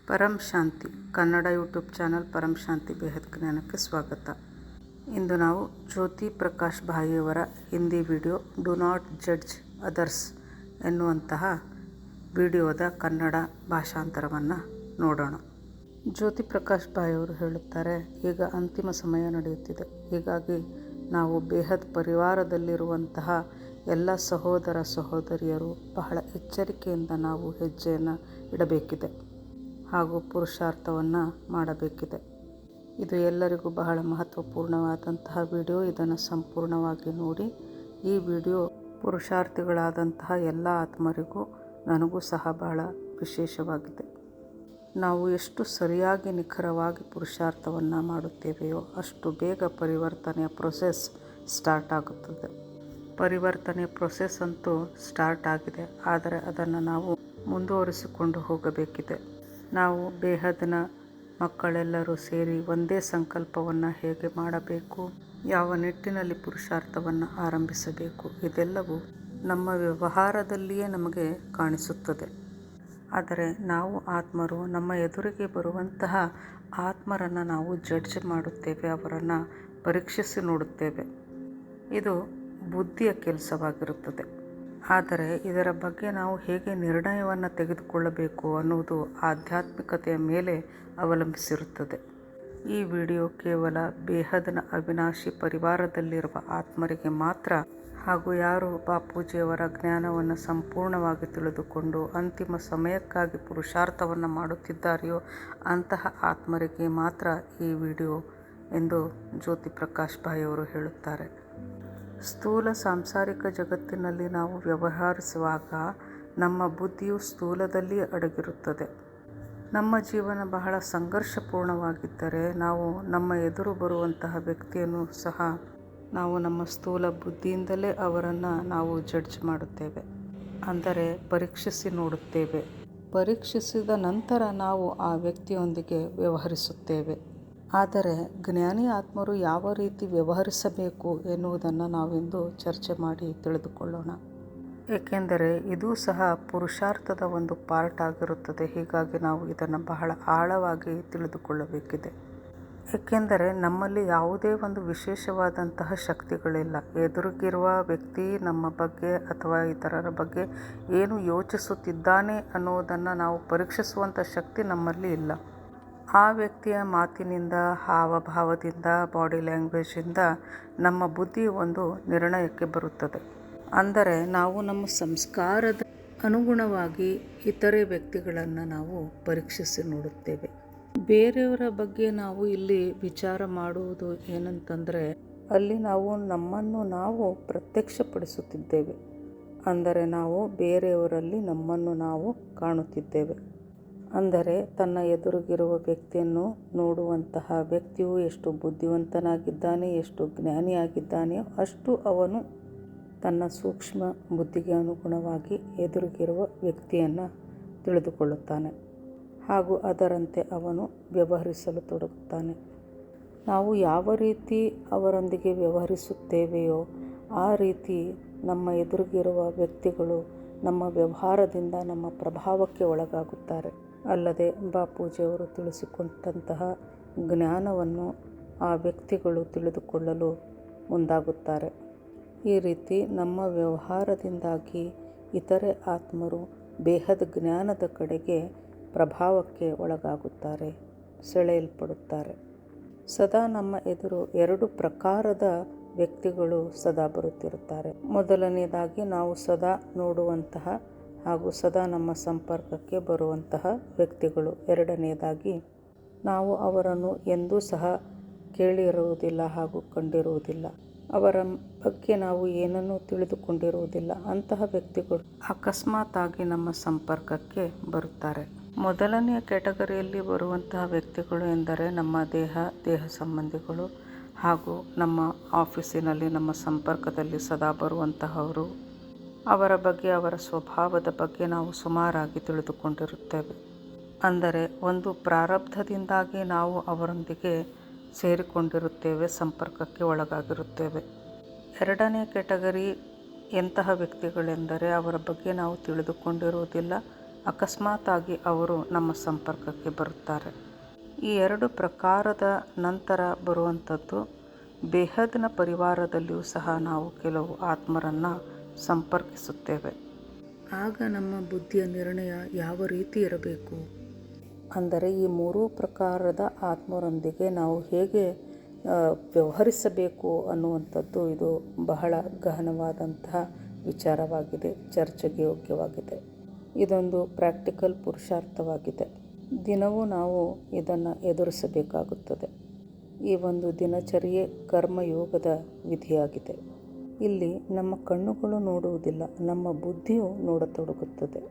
ಪರಂ Shanti Kannada YouTube channel Param Shanti Behad ಜ್ಞಾನಕ್ಕೆ ಸ್ವಾಗತ. ಇಂದು ನಾವು ಜ್ಯೋತಿ ಪ್ರಕಾಶ್ ಭಾಯಿಯವರ Hindi video do not judge others ಎನ್ನುವಂತಹ ವಿಡಿಯೋದ ಕನ್ನಡ ಭಾಷಾಂತರವನ್ನು ನೋಡೋಣ. ಜ್ಯೋತಿ ಪ್ರಕಾಶ್ ಭಾಯಿಯವರು ಹೇಳುತ್ತಾರೆ, ಈಗ ಅಂತಿಮ ಸಮಯ ನಡೆಯುತ್ತಿದೆ. ಹೀಗಾಗಿ ನಾವು ಬೇಹದ್ ಪರಿವಾರದಲ್ಲಿರುವಂತಹ ಎಲ್ಲ ಸಹೋದರ ಸಹೋದರಿಯರು ಬಹಳ ಎಚ್ಚರಿಕೆಯಿಂದ ನಾವು ಹೆಜ್ಜೆಯನ್ನು ಇಡಬೇಕಿದೆ ಹಾಗೂ ಪುರುಷಾರ್ಥವನ್ನು ಮಾಡಬೇಕಿದೆ. ಇದು ಎಲ್ಲರಿಗೂ ಬಹಳ ಮಹತ್ವಪೂರ್ಣವಾದಂತಹ ವಿಡಿಯೋ. ಇದನ್ನು ಸಂಪೂರ್ಣವಾಗಿ ನೋಡಿ. ಈ ವಿಡಿಯೋ ಪುರುಷಾರ್ಥಿಗಳಾದಂತಹ ಎಲ್ಲ ಆತ್ಮರಿಗೂ ನನಗೂ ಸಹ ಬಹಳ ವಿಶೇಷವಾಗಿದೆ. ನಾವು ಎಷ್ಟು ಸರಿಯಾಗಿ ನಿಖರವಾಗಿ ಪುರುಷಾರ್ಥವನ್ನು ಮಾಡುತ್ತೇವೆಯೋ ಅಷ್ಟು ಬೇಗ ಪರಿವರ್ತನೆಯ ಪ್ರೊಸೆಸ್ ಸ್ಟಾರ್ಟ್ ಆಗುತ್ತದೆ. ಪರಿವರ್ತನೆಯ ಪ್ರೊಸೆಸ್ ಅಂತೂ ಸ್ಟಾರ್ಟ್ ಆಗಿದೆ, ಆದರೆ ಅದನ್ನು ನಾವು ಮುಂದುವರಿಸಿಕೊಂಡು ಹೋಗಬೇಕಿದೆ. ನಾವು ಬೇಹದ್ನ ಮಕ್ಕಳೆಲ್ಲರೂ ಸೇರಿ ಒಂದೇ ಸಂಕಲ್ಪವನ್ನು ಹೇಗೆ ಮಾಡಬೇಕು, ಯಾವ ನಿಟ್ಟಿನಲ್ಲಿ ಪುರುಷಾರ್ಥವನ್ನು ಆರಂಭಿಸಬೇಕು, ಇದೆಲ್ಲವೂ ನಮ್ಮ ವ್ಯವಹಾರದಲ್ಲಿಯೇ ನಮಗೆ ಕಾಣಿಸುತ್ತದೆ. ಆದರೆ ನಾವು ಆತ್ಮರು ನಮ್ಮ ಎದುರಿಗೆ ಬರುವಂತಹ ಆತ್ಮರನ್ನು ನಾವು ಜಡ್ಜ್ ಮಾಡುತ್ತೇವೆ, ಅವರನ್ನು ಪರೀಕ್ಷಿಸಿ ನೋಡುತ್ತೇವೆ. ಇದು ಬುದ್ಧಿಯ ಕೆಲಸವಾಗಿರುತ್ತದೆ. ಆದರೆ ಇದರ ಬಗ್ಗೆ ನಾವು ಹೇಗೆ ನಿರ್ಣಯವನ್ನು ತೆಗೆದುಕೊಳ್ಳಬೇಕು ಅನ್ನುವುದು ಆಧ್ಯಾತ್ಮಿಕತೆಯ ಮೇಲೆ ಅವಲಂಬಿಸಿರುತ್ತದೆ. ಈ ವಿಡಿಯೋ ಕೇವಲ ಬೇಹದ್ನ ಅವಿನಾಶಿ ಪರಿವಾರದಲ್ಲಿರುವ ಆತ್ಮರಿಗೆ ಮಾತ್ರ ಹಾಗೂ ಯಾರು ಬಾಪೂಜಿಯವರ ಜ್ಞಾನವನ್ನು ಸಂಪೂರ್ಣವಾಗಿ ತಿಳಿದುಕೊಂಡು ಅಂತಿಮ ಸಮಯಕ್ಕಾಗಿ ಪುರುಷಾರ್ಥವನ್ನು ಮಾಡುತ್ತಿದ್ದಾರೆಯೋ ಅಂತಹ ಆತ್ಮರಿಗೆ ಮಾತ್ರ ಈ ವಿಡಿಯೋ ಎಂದು ಜ್ಯೋತಿ ಪ್ರಕಾಶ್ ಭಾಯಿಯವರು ಹೇಳುತ್ತಾರೆ. ಸ್ಥೂಲ ಸಾಂಸಾರಿಕ ಜಗತ್ತಿನಲ್ಲಿ ನಾವು ವ್ಯವಹರಿಸುವಾಗ ನಮ್ಮ ಬುದ್ಧಿಯು ಸ್ಥೂಲದಲ್ಲಿ ಅಡಗಿರುತ್ತದೆ. ನಮ್ಮ ಜೀವನ ಬಹಳ ಸಂಘರ್ಷಪೂರ್ಣವಾಗಿದ್ದರೆ ನಾವು ನಮ್ಮ ಎದುರು ಬರುವಂತಹ ವ್ಯಕ್ತಿಯನ್ನು ಸಹ ನಾವು ನಮ್ಮ ಸ್ಥೂಲ ಬುದ್ಧಿಯಿಂದಲೇ ಅವರನ್ನು ನಾವು ಜಡ್ಜ್ ಮಾಡುತ್ತೇವೆ, ಅಂದರೆ ಪರೀಕ್ಷಿಸಿ ನೋಡುತ್ತೇವೆ. ಪರೀಕ್ಷಿಸಿದ ನಂತರ ನಾವು ಆ ವ್ಯಕ್ತಿಯೊಂದಿಗೆ ವ್ಯವಹರಿಸುತ್ತೇವೆ. ಆದರೆ ಜ್ಞಾನಿ ಆತ್ಮರು ಯಾವ ರೀತಿ ವ್ಯವಹರಿಸಬೇಕು ಎನ್ನುವುದನ್ನು ನಾವಿಂದು ಚರ್ಚೆ ಮಾಡಿ ತಿಳಿದುಕೊಳ್ಳೋಣ. ಏಕೆಂದರೆ ಇದೂ ಸಹ ಪುರುಷಾರ್ಥದ ಒಂದು ಪಾರ್ಟ್ ಆಗಿರುತ್ತದೆ. ಹೀಗಾಗಿ ನಾವು ಇದನ್ನು ಬಹಳ ಆಳವಾಗಿ ತಿಳಿದುಕೊಳ್ಳಬೇಕಿದೆ. ಏಕೆಂದರೆ ನಮ್ಮಲ್ಲಿ ಯಾವುದೇ ಒಂದು ವಿಶೇಷವಾದಂತಹ ಶಕ್ತಿಗಳಿಲ್ಲ. ಎದುರಿಗಿರುವ ವ್ಯಕ್ತಿ ನಮ್ಮ ಬಗ್ಗೆ ಅಥವಾ ಇತರರ ಬಗ್ಗೆ ಏನು ಯೋಚಿಸುತ್ತಿದ್ದಾನೆ ಅನ್ನುವುದನ್ನು ನಾವು ಪರೀಕ್ಷಿಸುವಂಥ ಶಕ್ತಿ ನಮ್ಮಲ್ಲಿ ಇಲ್ಲ. ಆ ವ್ಯಕ್ತಿಯ ಮಾತಿನಿಂದ, ಹಾವಭಾವದಿಂದ, ಬಾಡಿ ಲ್ಯಾಂಗ್ವೇಜಿಂದ ನಮ್ಮ ಬುದ್ಧಿ ಒಂದು ನಿರ್ಣಯಕ್ಕೆ ಬರುತ್ತದೆ. ಅಂದರೆ ನಾವು ನಮ್ಮ ಸಂಸ್ಕಾರದ ಅನುಗುಣವಾಗಿ ಇತರೆ ವ್ಯಕ್ತಿಗಳನ್ನು ನಾವು ಪರೀಕ್ಷಿಸಿ ನೋಡುತ್ತೇವೆ. ಬೇರೆಯವರ ಬಗ್ಗೆ ನಾವು ಇಲ್ಲಿ ವಿಚಾರ ಮಾಡುವುದು ಏನಂತಂದರೆ, ಅಲ್ಲಿ ನಾವು ನಮ್ಮನ್ನು ನಾವು ಪ್ರತ್ಯಕ್ಷಪಡಿಸುತ್ತಿದ್ದೇವೆ. ಅಂದರೆ ನಾವು ಬೇರೆಯವರಲ್ಲಿ ನಮ್ಮನ್ನು ನಾವು ಕಾಣುತ್ತಿದ್ದೇವೆ. ಅಂದರೆ ತನ್ನ ಎದುರಿಗಿರುವ ವ್ಯಕ್ತಿಯನ್ನು ನೋಡುವಂತಹ ವ್ಯಕ್ತಿಯು ಎಷ್ಟು ಬುದ್ಧಿವಂತನಾಗಿದ್ದಾನೆ, ಎಷ್ಟು ಜ್ಞಾನಿಯಾಗಿದ್ದಾನೆಯೋ ಅಷ್ಟು ಅವನು ತನ್ನ ಸೂಕ್ಷ್ಮ ಬುದ್ಧಿಗೆ ಅನುಗುಣವಾಗಿ ಎದುರಿಗಿರುವ ವ್ಯಕ್ತಿಯನ್ನು ತಿಳಿದುಕೊಳ್ಳುತ್ತಾನೆ ಹಾಗೂ ಅದರಂತೆ ಅವನು ವ್ಯವಹರಿಸಲು ತೊಡಗುತ್ತಾನೆ. ನಾವು ಯಾವ ರೀತಿ ಅವರೊಂದಿಗೆ ವ್ಯವಹರಿಸುತ್ತೇವೆಯೋ ಆ ರೀತಿ ನಮ್ಮ ಎದುರಿಗಿರುವ ವ್ಯಕ್ತಿಗಳು ನಮ್ಮ ವ್ಯವಹಾರದಿಂದ ನಮ್ಮ ಪ್ರಭಾವಕ್ಕೆ ಒಳಗಾಗುತ್ತಾರೆ. ಅಲ್ಲದೆ ಬಾಪೂಜಿಯವರು ತಿಳಿಸಿಕೊಟ್ಟಂತಹ ಜ್ಞಾನವನ್ನು ಆ ವ್ಯಕ್ತಿಗಳು ತಿಳಿದುಕೊಳ್ಳಲು ಮುಂದಾಗುತ್ತಾರೆ. ಈ ರೀತಿ ನಮ್ಮ ವ್ಯವಹಾರದಿಂದಾಗಿ ಇತರೆ ಆತ್ಮರು ಬೇಹದ್ ಜ್ಞಾನದ ಕಡೆಗೆ ಪ್ರಭಾವಕ್ಕೆ ಒಳಗಾಗುತ್ತಾರೆ, ಸೆಳೆಯಲ್ಪಡುತ್ತಾರೆ. ಸದಾ ನಮ್ಮ ಎದುರು ಎರಡು ಪ್ರಕಾರದ ವ್ಯಕ್ತಿಗಳು ಸದಾ ಬರುತ್ತಿರುತ್ತಾರೆ. ಮೊದಲನೆಯದಾಗಿ ನಾವು ಸದಾ ನೋಡುವಂತಹ ಹಾಗೂ ಸದಾ ನಮ್ಮ ಸಂಪರ್ಕಕ್ಕೆ ಬರುವಂತಹ ವ್ಯಕ್ತಿಗಳು. ಎರಡನೆಯದಾಗಿ ನಾವು ಅವರನ್ನು ಎಂದೂ ಸಹ ಕೇಳಿರುವುದಿಲ್ಲ ಹಾಗೂ ಕಂಡಿರುವುದಿಲ್ಲ. ಅವರ ಬಗ್ಗೆ ನಾವು ಏನನ್ನೂ ತಿಳಿದುಕೊಂಡಿರುವುದಿಲ್ಲ. ಅಂತಹ ವ್ಯಕ್ತಿಗಳು ಅಕಸ್ಮಾತ್ ಆಗಿ ನಮ್ಮ ಸಂಪರ್ಕಕ್ಕೆ ಬರುತ್ತಾರೆ. ಮೊದಲನೆಯ ಕ್ಯಾಟಗರಿಯಲ್ಲಿ ಬರುವಂತಹ ವ್ಯಕ್ತಿಗಳು ಎಂದರೆ ನಮ್ಮ ದೇಹ ಸಂಬಂಧಿಗಳು ಹಾಗೂ ನಮ್ಮ ಆಫೀಸಿನಲ್ಲಿ ನಮ್ಮ ಸಂಪರ್ಕದಲ್ಲಿ ಸದಾ ಬರುವಂತಹವರು. ಅವರ ಬಗ್ಗೆ, ಅವರ ಸ್ವಭಾವದ ಬಗ್ಗೆ ನಾವು ಸುಮಾರಾಗಿ ತಿಳಿದುಕೊಂಡಿರುತ್ತೇವೆ. ಅಂದರೆ ಒಂದು ಪ್ರಾರಬ್ಧದಿಂದಾಗಿ ನಾವು ಅವರೊಂದಿಗೆ ಸೇರಿಕೊಂಡಿರುತ್ತೇವೆ, ಸಂಪರ್ಕಕ್ಕೆ ಒಳಗಾಗಿರುತ್ತೇವೆ. ಎರಡನೇ ಕ್ಯಾಟಗರಿ ಎಂತಹ ವ್ಯಕ್ತಿಗಳೆಂದರೆ ಅವರ ಬಗ್ಗೆ ನಾವು ತಿಳಿದುಕೊಂಡಿರುವುದಿಲ್ಲ ಅಕಸ್ಮಾತಾಗಿ ಅವರು ನಮ್ಮ ಸಂಪರ್ಕಕ್ಕೆ ಬರುತ್ತಾರೆ. ಈ 2 ಪ್ರಕಾರದ ನಂತರ ಬರುವಂಥದ್ದು ಬೇಹದ್ನ ಪರಿವಾರದಲ್ಲಿಯೂ ಸಹ ನಾವು ಕೆಲವು ಆತ್ಮರನ್ನು ಸಂಪರ್ಕಿಸುತ್ತೇವೆ. ಆಗ ನಮ್ಮ ಬುದ್ಧಿಯ ನಿರ್ಣಯ ಯಾವ ರೀತಿ ಇರಬೇಕು ಅಂದರೆ ಈ 3 ಪ್ರಕಾರದ ಆತ್ಮರೊಂದಿಗೆ ನಾವು ಹೇಗೆ ವ್ಯವಹರಿಸಬೇಕು ಅನ್ನುವಂಥದ್ದು ಇದು ಬಹಳ ಗಹನವಾದಂತಹ ವಿಚಾರವಾಗಿದೆ, ಚರ್ಚೆಗೆ ಯೋಗ್ಯವಾಗಿದೆ. ಇದೊಂದು ಪ್ರಾಕ್ಟಿಕಲ್ ಪುರುಷಾರ್ಥವಾಗಿದೆ. ದಿನವೂ ನಾವು ಇದನ್ನು ಎದುರಿಸಬೇಕಾಗುತ್ತದೆ. ಈ ಒಂದು ದಿನಚರಿಯೇ ಕರ್ಮಯೋಗದ ವಿಧಿಯಾಗಿದೆ. ಇಲ್ಲಿ ನಮ್ಮ ಕಣ್ಣುಗಳು ನೋಡುವುದಿಲ್ಲ, ನಮ್ಮ ಬುದ್ಧಿಯು ನೋಡತೊಡಗುತ್ತದೆ.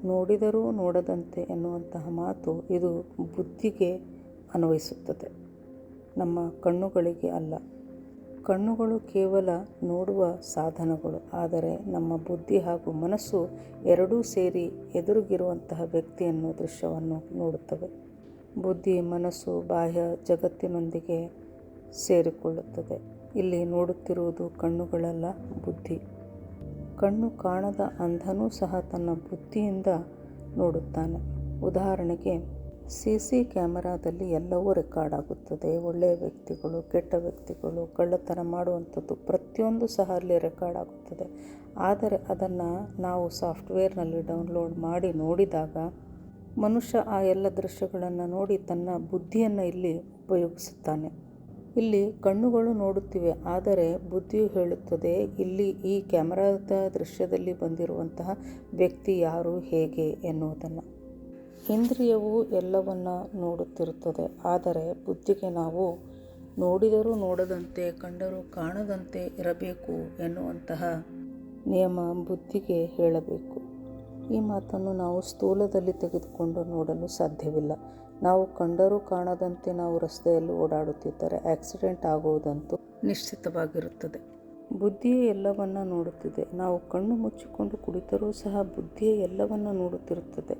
ನೋಡಿದರೂ ನೋಡದಂತೆ ಎನ್ನುವಂತಹ ಮಾತು ಇದು ಬುದ್ಧಿಗೆ ಅನ್ವಯಿಸುತ್ತದೆ, ನಮ್ಮ ಕಣ್ಣುಗಳಿಗೆ ಅಲ್ಲ. ಕಣ್ಣುಗಳು ಕೇವಲ ನೋಡುವ ಸಾಧನಗಳು, ಆದರೆ ನಮ್ಮ ಬುದ್ಧಿ ಹಾಗೂ ಮನಸ್ಸು ಎರಡೂ ಸೇರಿ ಎದುರಿಗಿರುವಂತಹ ವ್ಯಕ್ತಿಯನ್ನು ದೃಶ್ಯವನ್ನು ನೋಡುತ್ತವೆ. ಬುದ್ಧಿ ಮನಸ್ಸು ಬಾಹ್ಯ ಜಗತ್ತಿನೊಂದಿಗೆ ಸೇರಿಕೊಳ್ಳುತ್ತದೆ. ಇಲ್ಲಿ ನೋಡುತ್ತಿರುವುದು ಕಣ್ಣುಗಳಲ್ಲ, ಬುದ್ಧಿ. ಕಣ್ಣು ಕಾಣದ ಅಂಧನೂ ಸಹ ತನ್ನ ಬುದ್ಧಿಯಿಂದ ನೋಡುತ್ತಾನೆ. ಉದಾಹರಣೆಗೆ CC ಕ್ಯಾಮರಾದಲ್ಲಿ ಎಲ್ಲವೂ ರೆಕಾರ್ಡ್ ಆಗುತ್ತದೆ. ಒಳ್ಳೆಯ ವ್ಯಕ್ತಿಗಳು, ಕೆಟ್ಟ ವ್ಯಕ್ತಿಗಳು, ಕಳ್ಳತನ ಮಾಡುವಂಥದ್ದು ಪ್ರತಿಯೊಂದು ಸಹ ಅಲ್ಲಿ ರೆಕಾರ್ಡ್ ಆಗುತ್ತದೆ. ಆದರೆ ಅದನ್ನು ನಾವು ಸಾಫ್ಟ್ವೇರ್ನಲ್ಲಿ ಡೌನ್ಲೋಡ್ ಮಾಡಿ ನೋಡಿದಾಗ ಮನುಷ್ಯ ಆ ಎಲ್ಲ ದೃಶ್ಯಗಳನ್ನು ನೋಡಿ ತನ್ನ ಬುದ್ಧಿಯನ್ನು ಇಲ್ಲಿ ಉಪಯೋಗಿಸುತ್ತಾನೆ. ಇಲ್ಲಿ ಕಣ್ಣುಗಳು ನೋಡುತ್ತಿವೆ, ಆದರೆ ಬುದ್ಧಿಯು ಹೇಳುತ್ತದೆ ಇಲ್ಲಿ ಈ ಕ್ಯಾಮರಾದ ದೃಶ್ಯದಲ್ಲಿ ಬಂದಿರುವಂತಹ ವ್ಯಕ್ತಿ ಯಾರು, ಹೇಗೆ ಎನ್ನುವುದನ್ನು. ಇಂದ್ರಿಯವು ಎಲ್ಲವನ್ನ ನೋಡುತ್ತಿರುತ್ತದೆ, ಆದರೆ ಬುದ್ಧಿಗೆ ನಾವು ನೋಡಿದರೂ ನೋಡದಂತೆ ಕಂಡರೂ ಕಾಣದಂತೆ ಇರಬೇಕು ಎನ್ನುವಂತಹ ನಿಯಮ ಬುದ್ಧಿಗೆ ಹೇಳಬೇಕು. ಈ ಮಾತನ್ನು ನಾವು ಸ್ಥೂಲದಲ್ಲಿ ತೆಗೆದುಕೊಂಡು ನೋಡಲು ಸಾಧ್ಯವಿಲ್ಲ. ನಾವು ಕಂಡರೂ ಕಾಣದಂತೆ ನಾವು ರಸ್ತೆಯಲ್ಲಿ ಓಡಾಡುತ್ತಿದ್ದರೆ ಆಕ್ಸಿಡೆಂಟ್ ಆಗುವುದಂತೂ ನಿಶ್ಚಿತವಾಗಿರುತ್ತದೆ. ಬುದ್ಧಿಯೇ ಎಲ್ಲವನ್ನ ನೋಡುತ್ತಿದೆ. ನಾವು ಕಣ್ಣು ಮುಚ್ಚಿಕೊಂಡು ಕುಳಿತರೂ ಸಹ ಬುದ್ಧಿಯೇ ಎಲ್ಲವನ್ನ ನೋಡುತ್ತಿರುತ್ತದೆ,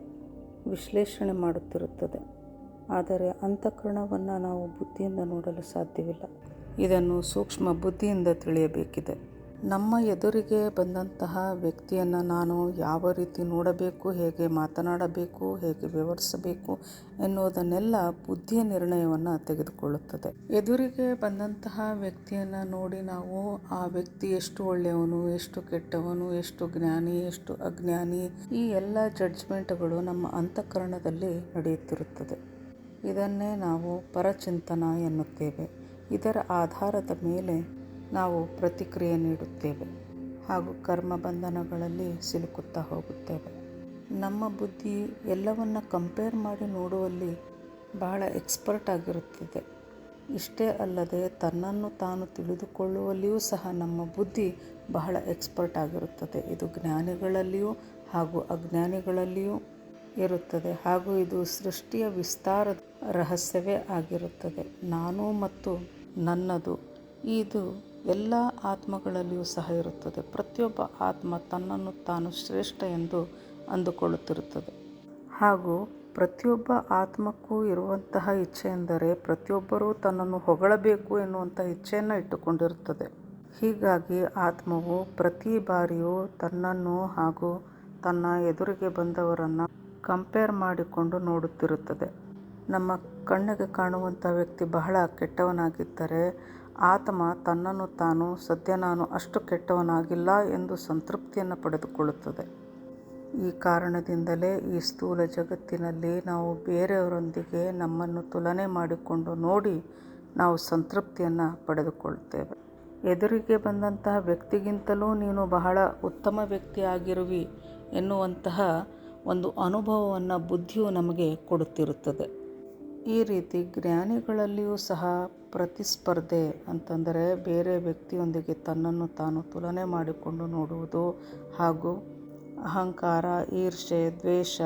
ವಿಶ್ಲೇಷಣೆ ಮಾಡುತ್ತಿರುತ್ತದೆ. ಆದರೆ ಅಂತಃಕರಣವನ್ನು ನಾವು ಬುದ್ಧಿಯಿಂದ ನೋಡಲು ಸಾಧ್ಯವಿಲ್ಲ. ಇದನ್ನು ಸೂಕ್ಷ್ಮ ಬುದ್ಧಿಯಿಂದ ತಿಳಿಯಬೇಕಿದೆ. ನಮ್ಮ ಎದುರಿಗೆ ಬಂದಂತಹ ವ್ಯಕ್ತಿಯನ್ನು ನಾನು ಯಾವ ರೀತಿ ನೋಡಬೇಕು, ಹೇಗೆ ಮಾತನಾಡಬೇಕು, ಹೇಗೆ ವ್ಯವಹರಿಸಬೇಕು ಎನ್ನುವುದನ್ನೆಲ್ಲ ಬುದ್ಧಿಯ ನಿರ್ಣಯವನ್ನು ತೆಗೆದುಕೊಳ್ಳುತ್ತದೆ. ಎದುರಿಗೆ ಬಂದಂತಹ ವ್ಯಕ್ತಿಯನ್ನು ನೋಡಿ ನಾವು ಆ ವ್ಯಕ್ತಿ ಎಷ್ಟು ಒಳ್ಳೆಯವನು, ಎಷ್ಟು ಕೆಟ್ಟವನು, ಎಷ್ಟು ಜ್ಞಾನಿ, ಎಷ್ಟು ಅಜ್ಞಾನಿ, ಈ ಎಲ್ಲ ಜಡ್ಜ್ಮೆಂಟ್ಗಳು ನಮ್ಮ ಅಂತಃಕರಣದಲ್ಲಿ ನಡೆಯುತ್ತಿರುತ್ತದೆ. ಇದನ್ನೇ ನಾವು ಪರಚಿಂತನ ಎನ್ನುತ್ತೇವೆ. ಇದರ ಆಧಾರದ ಮೇಲೆ ನಾವು ಪ್ರತಿಕ್ರಿಯೆ ನೀಡುತ್ತೇವೆ ಹಾಗೂ ಕರ್ಮ ಬಂಧನಗಳಲ್ಲಿ ಸಿಲುಕುತ್ತಾ ಹೋಗುತ್ತೇವೆ. ನಮ್ಮ ಬುದ್ಧಿ ಎಲ್ಲವನ್ನ ಕಂಪೇರ್ ಮಾಡಿ ನೋಡುವಲ್ಲಿ ಬಹಳ ಎಕ್ಸ್ಪರ್ಟ್ ಆಗಿರುತ್ತದೆ. ಇಷ್ಟೇ ಅಲ್ಲದೆ ತನ್ನನ್ನು ತಾನು ತಿಳಿದುಕೊಳ್ಳುವಲ್ಲಿಯೂ ಸಹ ನಮ್ಮ ಬುದ್ಧಿ ಬಹಳ ಎಕ್ಸ್ಪರ್ಟ್ ಆಗಿರುತ್ತದೆ. ಇದು ಜ್ಞಾನಿಗಳಲ್ಲಿಯೂ ಹಾಗೂ ಅಜ್ಞಾನಿಗಳಲ್ಲಿಯೂ ಇರುತ್ತದೆ. ಹಾಗೂ ಇದು ಸೃಷ್ಟಿಯ ವಿಸ್ತಾರದ ರಹಸ್ಯವೇ ಆಗಿರುತ್ತದೆ. ನಾನು ಮತ್ತು ನನ್ನದು ಇದು ಎಲ್ಲ ಆತ್ಮಗಳಲ್ಲಿಯೂ ಸಹ ಇರುತ್ತದೆ. ಪ್ರತಿಯೊಬ್ಬ ಆತ್ಮ ತನ್ನನ್ನು ತಾನು ಶ್ರೇಷ್ಠ ಎಂದು ಅಂದುಕೊಳ್ಳುತ್ತಿರುತ್ತದೆ. ಹಾಗೂ ಪ್ರತಿಯೊಬ್ಬ ಆತ್ಮಕ್ಕೂ ಇರುವಂತಹ ಇಚ್ಛೆ ಎಂದರೆ ಪ್ರತಿಯೊಬ್ಬರೂ ತನ್ನನ್ನು ಹೊಗಳಬೇಕು ಎನ್ನುವಂಥ ಇಚ್ಛೆಯನ್ನು ಇಟ್ಟುಕೊಂಡಿರುತ್ತದೆ. ಹೀಗಾಗಿ ಆತ್ಮವು ಪ್ರತಿ ಬಾರಿಯೂ ತನ್ನನ್ನು ಹಾಗೂ ತನ್ನ ಎದುರಿಗೆ ಬಂದವರನ್ನು ಕಂಪೇರ್ ಮಾಡಿಕೊಂಡು ನೋಡುತ್ತಿರುತ್ತದೆ. ನಮ್ಮ ಕಣ್ಣಿಗೆ ಕಾಣುವಂಥ ವ್ಯಕ್ತಿ ಬಹಳ ಕೆಟ್ಟವನಾಗಿದ್ದರೆ ಆತ್ಮ ತನ್ನನ್ನು ತಾನು ಸದ್ಯ ನಾನು ಅಷ್ಟು ಕೆಟ್ಟವನಾಗಿಲ್ಲ ಎಂದು ಸಂತೃಪ್ತಿಯನ್ನು ಪಡೆದುಕೊಳ್ಳುತ್ತದೆ. ಈ ಕಾರಣದಿಂದಲೇ ಈ ಸ್ಥೂಲ ಜಗತ್ತಿನಲ್ಲಿ ನಾವು ಬೇರೆಯವರೊಂದಿಗೆ ನಮ್ಮನ್ನು ತುಲನೆ ಮಾಡಿಕೊಂಡು ನೋಡಿ ನಾವು ಸಂತೃಪ್ತಿಯನ್ನು ಪಡೆದುಕೊಳ್ಳುತ್ತೇವೆ. ಎದುರಿಗೆ ಬಂದಂತಹ ವ್ಯಕ್ತಿಗಿಂತಲೂ ನೀನು ಬಹಳ ಉತ್ತಮ ವ್ಯಕ್ತಿಯಾಗಿರುವಿ ಎನ್ನುವಂತಹ ಒಂದು ಅನುಭವವನ್ನು ಬುದ್ಧಿಯು ನಮಗೆ ಕೊಡುತ್ತಿರುತ್ತದೆ. ಈ ರೀತಿ ಜ್ಞಾನಿಗಳಲ್ಲಿಯೂ ಸಹ ಪ್ರತಿಸ್ಪರ್ಧೆ ಅಂತಂದರೆ ಬೇರೆ ವ್ಯಕ್ತಿಯೊಂದಿಗೆ ತನ್ನನ್ನು ತಾನು ತುಲನೆ ಮಾಡಿಕೊಂಡು ನೋಡುವುದು ಹಾಗೂ ಅಹಂಕಾರ, ಈರ್ಷೆ, ದ್ವೇಷ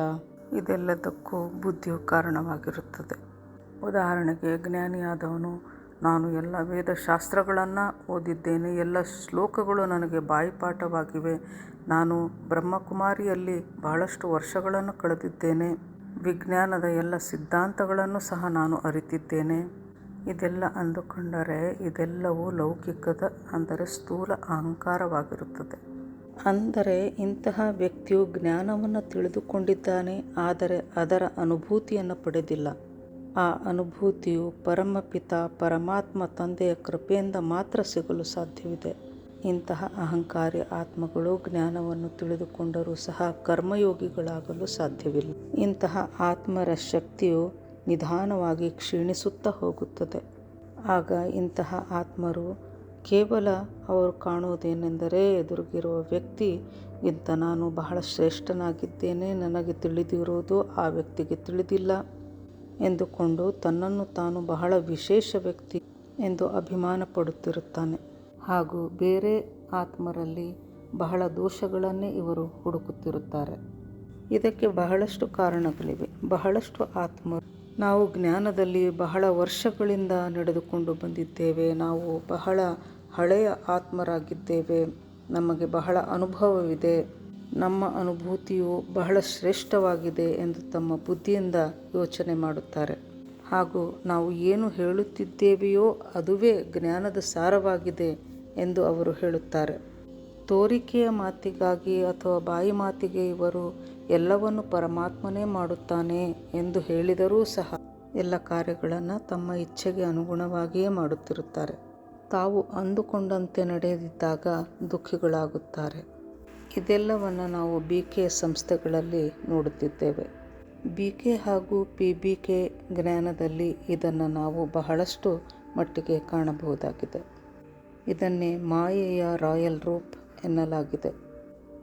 ಇದೆಲ್ಲದಕ್ಕೂ ಬುದ್ಧಿಯು ಕಾರಣವಾಗಿರುತ್ತದೆ. ಉದಾಹರಣೆಗೆ ಜ್ಞಾನಿಯಾದವನು ನಾನು ಎಲ್ಲ ವೇದಶಾಸ್ತ್ರಗಳನ್ನು ಓದಿದ್ದೇನೆ, ಎಲ್ಲ ಶ್ಲೋಕಗಳು ನನಗೆ ಬಾಯಿಪಾಠವಾಗಿವೆ, ನಾನು ಬ್ರಹ್ಮಕುಮಾರಿಯಲ್ಲಿ ಬಹಳಷ್ಟು ವರ್ಷಗಳನ್ನು ಕಳೆದಿದ್ದೇನೆ, ವಿಜ್ಞಾನದ ಎಲ್ಲ ಸಿದ್ಧಾಂತಗಳನ್ನು ಸಹ ನಾನು ಅರಿತಿದ್ದೇನೆ. ಇದೆಲ್ಲ ಅಂದುಕೊಂಡರೆ ಇದೆಲ್ಲವೂ ಲೌಕಿಕದ ಅಂದರೆ ಸ್ಥೂಲ ಅಹಂಕಾರವಾಗಿರುತ್ತದೆ. ಅಂದರೆ ಇಂತಹ ವ್ಯಕ್ತಿಯು ಜ್ಞಾನವನ್ನು ತಿಳಿದುಕೊಂಡಿದ್ದಾನೆ, ಆದರೆ ಅದರ ಅನುಭೂತಿಯನ್ನು ಪಡೆದಿಲ್ಲ. ಆ ಅನುಭೂತಿಯು ಪರಮಪಿತ ಪರಮಾತ್ಮ ತಂದೆಯ ಕೃಪೆಯಿಂದ ಮಾತ್ರ ಸಿಗಲು ಸಾಧ್ಯವಿದೆ. ಇಂತಹ ಅಹಂಕಾರಿ ಆತ್ಮಗಳು ಜ್ಞಾನವನ್ನು ತಿಳಿದುಕೊಂಡರೂ ಸಹ ಕರ್ಮಯೋಗಿಗಳಾಗಲು ಸಾಧ್ಯವಿಲ್ಲ. ಇಂತಹ ಆತ್ಮರ ಶಕ್ತಿಯು ನಿಧಾನವಾಗಿ ಕ್ಷೀಣಿಸುತ್ತಾ ಹೋಗುತ್ತದೆ. ಆಗ ಇಂತಹ ಆತ್ಮರು ಕೇವಲ ಅವರು ಕಾಣುವುದೇನೆಂದರೆ, ಎದುರಿಗಿರುವ ವ್ಯಕ್ತಿ ಇಂಥ ನಾನು ಬಹಳ ಶ್ರೇಷ್ಠನಾಗಿದ್ದೇನೆ, ನನಗೆ ತಿಳಿದಿರುವುದು ಆ ವ್ಯಕ್ತಿಗೆ ತಿಳಿದಿಲ್ಲ ಎಂದುಕೊಂಡು ತನ್ನನ್ನು ತಾನು ಬಹಳ ವಿಶೇಷ ವ್ಯಕ್ತಿ ಎಂದು ಅಭಿಮಾನ ಪಡುತ್ತಿರುತ್ತಾನೆ. ಹಾಗೂ ಬೇರೆ ಆತ್ಮರಲ್ಲಿ ಬಹಳ ದೋಷಗಳನ್ನೇ ಇವರು ಹುಡುಕುತ್ತಿರುತ್ತಾರೆ. ಇದಕ್ಕೆ ಬಹಳಷ್ಟು ಕಾರಣಗಳಿವೆ. ಬಹಳಷ್ಟು ಆತ್ಮರು ನಾವು ಜ್ಞಾನದಲ್ಲಿ ಬಹಳ ವರ್ಷಗಳಿಂದ ನಡೆದುಕೊಂಡು ಬಂದಿದ್ದೇವೆ, ನಾವು ಬಹಳ ಹಳೆಯ ಆತ್ಮರಾಗಿದ್ದೇವೆ, ನಮಗೆ ಬಹಳ ಅನುಭವವಿದೆ, ನಮ್ಮ ಅನುಭೂತಿಯು ಬಹಳ ಶ್ರೇಷ್ಠವಾಗಿದೆ ಎಂದು ತಮ್ಮ ಬುದ್ಧಿಯಿಂದ ಯೋಚನೆ ಮಾಡುತ್ತಾರೆ. ಹಾಗೂ ನಾವು ಏನು ಹೇಳುತ್ತಿದ್ದೇವೆಯೋ ಅದುವೇ ಜ್ಞಾನದ ಸಾರವಾಗಿದೆ ಎಂದು ಅವರು ಹೇಳುತ್ತಾರೆ. ತೋರಿಕೆಯ ಮಾತಿಗಾಗಿ ಅಥವಾ ಬಾಯಿ ಮಾತಿಗೆ ಇವರು ಎಲ್ಲವನ್ನು ಪರಮಾತ್ಮನೇ ಮಾಡುತ್ತಾನೆ ಎಂದು ಹೇಳಿದರೂ ಸಹ ಎಲ್ಲ ಕಾರ್ಯಗಳನ್ನು ತಮ್ಮ ಇಚ್ಛೆಗೆ ಅನುಗುಣವಾಗಿಯೇ ಮಾಡುತ್ತಿರುತ್ತಾರೆ. ತಾವು ಅಂದುಕೊಂಡಂತೆ ನಡೆದಿದ್ದಾಗ ದುಃಖಿಗಳಾಗುತ್ತಾರೆ. ಇದೆಲ್ಲವನ್ನು ನಾವು BK ಸಂಸ್ಥೆಗಳಲ್ಲಿ ನೋಡುತ್ತಿದ್ದೇವೆ. BK ಹಾಗೂ PBK ಜ್ಞಾನದಲ್ಲಿ ಇದನ್ನು ನಾವು ಬಹಳಷ್ಟು ಮಟ್ಟಿಗೆ ಕಾಣಬಹುದಾಗಿದೆ. ಇದನ್ನೇ ಮಾಯೆಯ ರಾಯಲ್ ರೂಪ್ ಎನ್ನಲಾಗಿದೆ.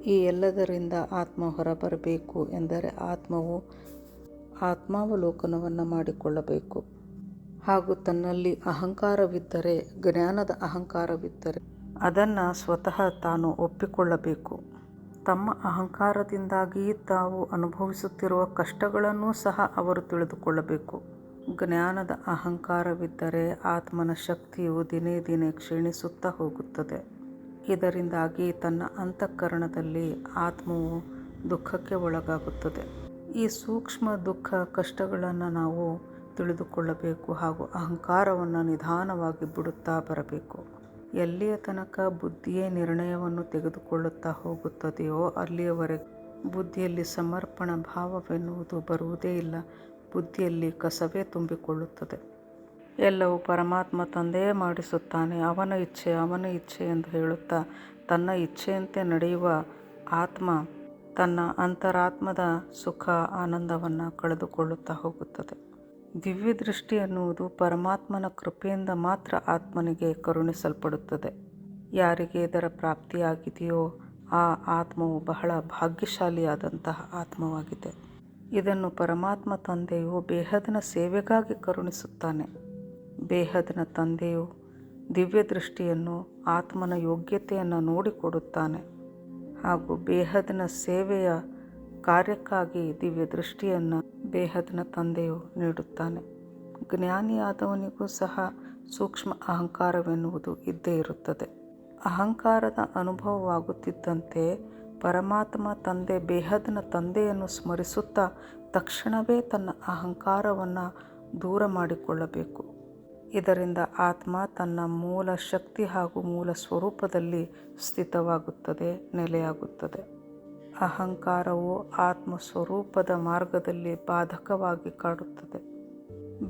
ಈ ಎಲ್ಲದರಿಂದ ಆತ್ಮ ಹೊರಬರಬೇಕು ಎಂದರೆ ಆತ್ಮವು ಆತ್ಮಾವಲೋಕನವನ್ನು ಮಾಡಿಕೊಳ್ಳಬೇಕು. ಹಾಗೂ ತನ್ನಲ್ಲಿ ಅಹಂಕಾರವಿದ್ದರೆ, ಜ್ಞಾನದ ಅಹಂಕಾರವಿದ್ದರೆ ಅದನ್ನು ಸ್ವತಃ ತಾನು ಒಪ್ಪಿಕೊಳ್ಳಬೇಕು. ತಮ್ಮ ಅಹಂಕಾರದಿಂದಾಗಿ ತಾವು ಅನುಭವಿಸುತ್ತಿರುವ ಕಷ್ಟಗಳನ್ನೂ ಸಹ ಅವರು ತಿಳಿದುಕೊಳ್ಳಬೇಕು. ಜ್ಞಾನದ ಅಹಂಕಾರವಿದ್ದರೆ ಆತ್ಮನ ಶಕ್ತಿಯು ದಿನೇ ದಿನೇ ಕ್ಷೀಣಿಸುತ್ತಾ ಹೋಗುತ್ತದೆ. ಇದರಿಂದಾಗಿ ತನ್ನ ಅಂತಃಕರಣದಲ್ಲಿ ಆತ್ಮವು ದುಃಖಕ್ಕೆ ಒಳಗಾಗುತ್ತದೆ. ಈ ಸೂಕ್ಷ್ಮ ದುಃಖ ಕಷ್ಟಗಳನ್ನು ನಾವು ತಿಳಿದುಕೊಳ್ಳಬೇಕು ಹಾಗೂ ಅಹಂಕಾರವನ್ನು ನಿಧಾನವಾಗಿ ಬಿಡುತ್ತಾ ಬರಬೇಕು. ಎಲ್ಲಿಯ ತನಕ ಬುದ್ಧಿಯೇ ನಿರ್ಣಯವನ್ನು ತೆಗೆದುಕೊಳ್ಳುತ್ತಾ ಹೋಗುತ್ತದೆಯೋ ಅಲ್ಲಿಯವರೆಗೆ ಬುದ್ಧಿಯಲ್ಲಿ ಸಮರ್ಪಣ ಭಾವವೆನ್ನುವುದು ಬರುವುದೇ ಇಲ್ಲ. ಬುದ್ಧಿಯಲ್ಲಿ ಕಸವೇ ತುಂಬಿಕೊಳ್ಳುತ್ತದೆ. ಎಲ್ಲವೂ ಪರಮಾತ್ಮ ತಂದೆಯೇ ಮಾಡಿಸುತ್ತಾನೆ, ಅವನ ಇಚ್ಛೆ ಎಂದು ಹೇಳುತ್ತಾ ತನ್ನ ಇಚ್ಛೆಯಂತೆ ನಡೆಯುವ ಆತ್ಮ ತನ್ನ ಅಂತರಾತ್ಮದ ಸುಖ ಆನಂದವನ್ನು ಕಳೆದುಕೊಳ್ಳುತ್ತಾ ಹೋಗುತ್ತದೆ. ದಿವ್ಯ ದೃಷ್ಟಿ ಎನ್ನುವುದು ಪರಮಾತ್ಮನ ಕೃಪೆಯಿಂದ ಮಾತ್ರ ಆತ್ಮನಿಗೆ ಕರುಣಿಸಲ್ಪಡುತ್ತದೆ. ಯಾರಿಗೆ ಇದರ ಪ್ರಾಪ್ತಿಯಾಗಿದೆಯೋ ಆ ಆತ್ಮವು ಬಹಳ ಭಾಗ್ಯಶಾಲಿಯಾದಂತಹ ಆತ್ಮವಾಗಿದೆ. ಇದನ್ನು ಪರಮಾತ್ಮ ತಂದೆಯು ಬೇಹದ್ನ ಸೇವೆಗಾಗಿ ಕರುಣಿಸುತ್ತಾನೆ. ಬೇಹದ್ನ ತಂದೆಯು ದಿವ್ಯ ದೃಷ್ಟಿಯನ್ನು ಆತ್ಮನ ಯೋಗ್ಯತೆಯನ್ನು ನೋಡಿಕೊಡುತ್ತಾನೆ ಹಾಗೂ ಬೇಹದ್ನ ಸೇವೆಯ ಕಾರ್ಯಕ್ಕಾಗಿ ದಿವ್ಯ ದೃಷ್ಟಿಯನ್ನು ಬೇಹದ್ನ ತಂದೆಯು ನೀಡುತ್ತಾನೆ. ಜ್ಞಾನಿಯಾದವನಿಗೂ ಸಹ ಸೂಕ್ಷ್ಮ ಅಹಂಕಾರವೆನ್ನುವುದು ಇದ್ದೇ ಇರುತ್ತದೆ. ಅಹಂಕಾರದ ಅನುಭವವಾಗುತ್ತಿದ್ದಂತೆ ಪರಮಾತ್ಮ ತಂದೆ ಬೇಹದ್ನ ತಂದೆಯನ್ನು ಸ್ಮರಿಸುತ್ತಾ ತಕ್ಷಣವೇ ತನ್ನ ಅಹಂಕಾರವನ್ನು ದೂರ ಮಾಡಿಕೊಳ್ಳಬೇಕು. ಇದರಿಂದ ಆತ್ಮ ತನ್ನ ಮೂಲ ಶಕ್ತಿ ಹಾಗೂ ಮೂಲ ಸ್ವರೂಪದಲ್ಲಿ ಸ್ಥಿತವಾಗುತ್ತದೆ, ನೆಲೆಯಾಗುತ್ತದೆ. ಅಹಂಕಾರವು ಆತ್ಮ ಸ್ವರೂಪದ ಮಾರ್ಗದಲ್ಲಿ ಬಾಧಕವಾಗಿ ಕಾಡುತ್ತದೆ.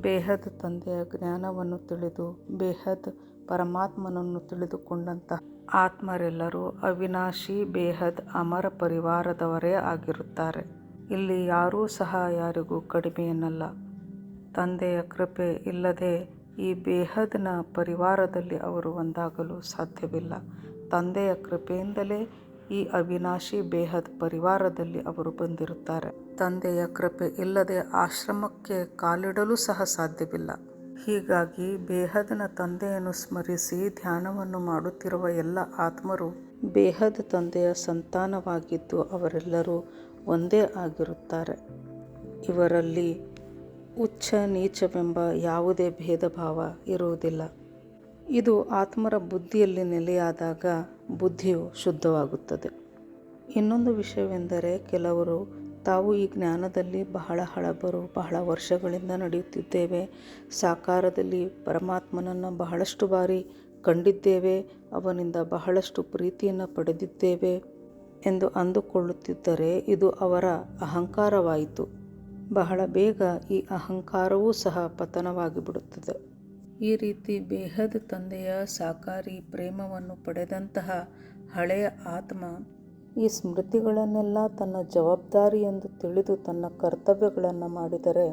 ಬೇಹದ್ ತಂದೆಯ ಜ್ಞಾನವನ್ನು ತಿಳಿದು ಬೇಹದ್ ಪರಮಾತ್ಮನನ್ನು ತಿಳಿದುಕೊಂಡಂತಹ ಆತ್ಮರೆಲ್ಲರೂ ಅವಿನಾಶಿ ಬೇಹದ್ ಅಮರ ಪರಿವಾರದವರೇ ಆಗಿರುತ್ತಾರೆ. ಇಲ್ಲಿ ಯಾರೂ ಸಹ ಯಾರಿಗೂ ಕಡಿಮೆಯನ್ನಲ್ಲ. ತಂದೆಯ ಕೃಪೆ ಇಲ್ಲದೆ ಈ ಬೇಹದ್ನ ಪರಿವಾರದಲ್ಲಿ ಅವರು ಒಂದಾಗಲು ಸಾಧ್ಯವಿಲ್ಲ. ತಂದೆಯ ಕೃಪೆಯಿಂದಲೇ ಈ ಅವಿನಾಶಿ ಬೇಹದ್ ಪರಿವಾರದಲ್ಲಿ ಅವರು ಬಂದಿರುತ್ತಾರೆ. ತಂದೆಯ ಕೃಪೆ ಇಲ್ಲದೆ ಆಶ್ರಮಕ್ಕೆ ಕಾಲಿಡಲು ಸಹ ಸಾಧ್ಯವಿಲ್ಲ. ಹೀಗಾಗಿ ಬೇಹದ್ನ ತಂದೆಯನ್ನು ಸ್ಮರಿಸಿ ಧ್ಯಾನವನ್ನು ಮಾಡುತ್ತಿರುವ ಎಲ್ಲ ಆತ್ಮರು ಬೇಹದ್ ತಂದೆಯ ಸಂತಾನವಾಗಿದ್ದು ಅವರೆಲ್ಲರೂ ಒಂದೇ ಆಗಿರುತ್ತಾರೆ. ಇವರಲ್ಲಿ ಉಚ್ಚ ನೀಚವೆಂಬ ಯಾವುದೇ ಭೇದ ಭಾವ ಇರುವುದಿಲ್ಲ. ಇದು ಆತ್ಮರ ಬುದ್ಧಿಯಲ್ಲಿ ನೆಲೆಯಾದಾಗ ಬುದ್ಧಿಯು ಶುದ್ಧವಾಗುತ್ತದೆ. ಇನ್ನೊಂದು ವಿಷಯವೆಂದರೆ, ಕೆಲವರು ತಾವು ಈ ಜ್ಞಾನದಲ್ಲಿ ಬಹಳ ಹಳಬರು, ಬಹಳ ವರ್ಷಗಳಿಂದ ನಡೆಯುತ್ತಿದ್ದೇವೆ, ಸಾಕಾರದಲ್ಲಿ ಪರಮಾತ್ಮನನ್ನು ಬಹಳಷ್ಟು ಬಾರಿ ಕಂಡಿದ್ದೇವೆ, ಅವನಿಂದ ಬಹಳಷ್ಟು ಪ್ರೀತಿಯನ್ನು ಪಡೆದಿದ್ದೇವೆ ಎಂದು ಅಂದುಕೊಳ್ಳುತ್ತಿದ್ದರೆ ಇದು ಅವರ ಅಹಂಕಾರವಾಯಿತು. ಬಹಳ ಬೇಗ ಈ ಅಹಂಕಾರವೂ ಸಹ ಪತನವಾಗಿ ಬಿಡುತ್ತದೆ. ಈ ರೀತಿ ಬೇಹದ್ ತಂದೆಯ ಸಾಕಾರಿ ಪ್ರೇಮವನ್ನು ಪಡೆದಂತಹ ಹಳೆಯ ಆತ್ಮ ಈ ಸ್ಮೃತಿಗಳನ್ನೆಲ್ಲ ತನ್ನ ಜವಾಬ್ದಾರಿ ಎಂದು ತಿಳಿದು ತನ್ನ ಕರ್ತವ್ಯಗಳನ್ನು ಮಾಡಿದರೆ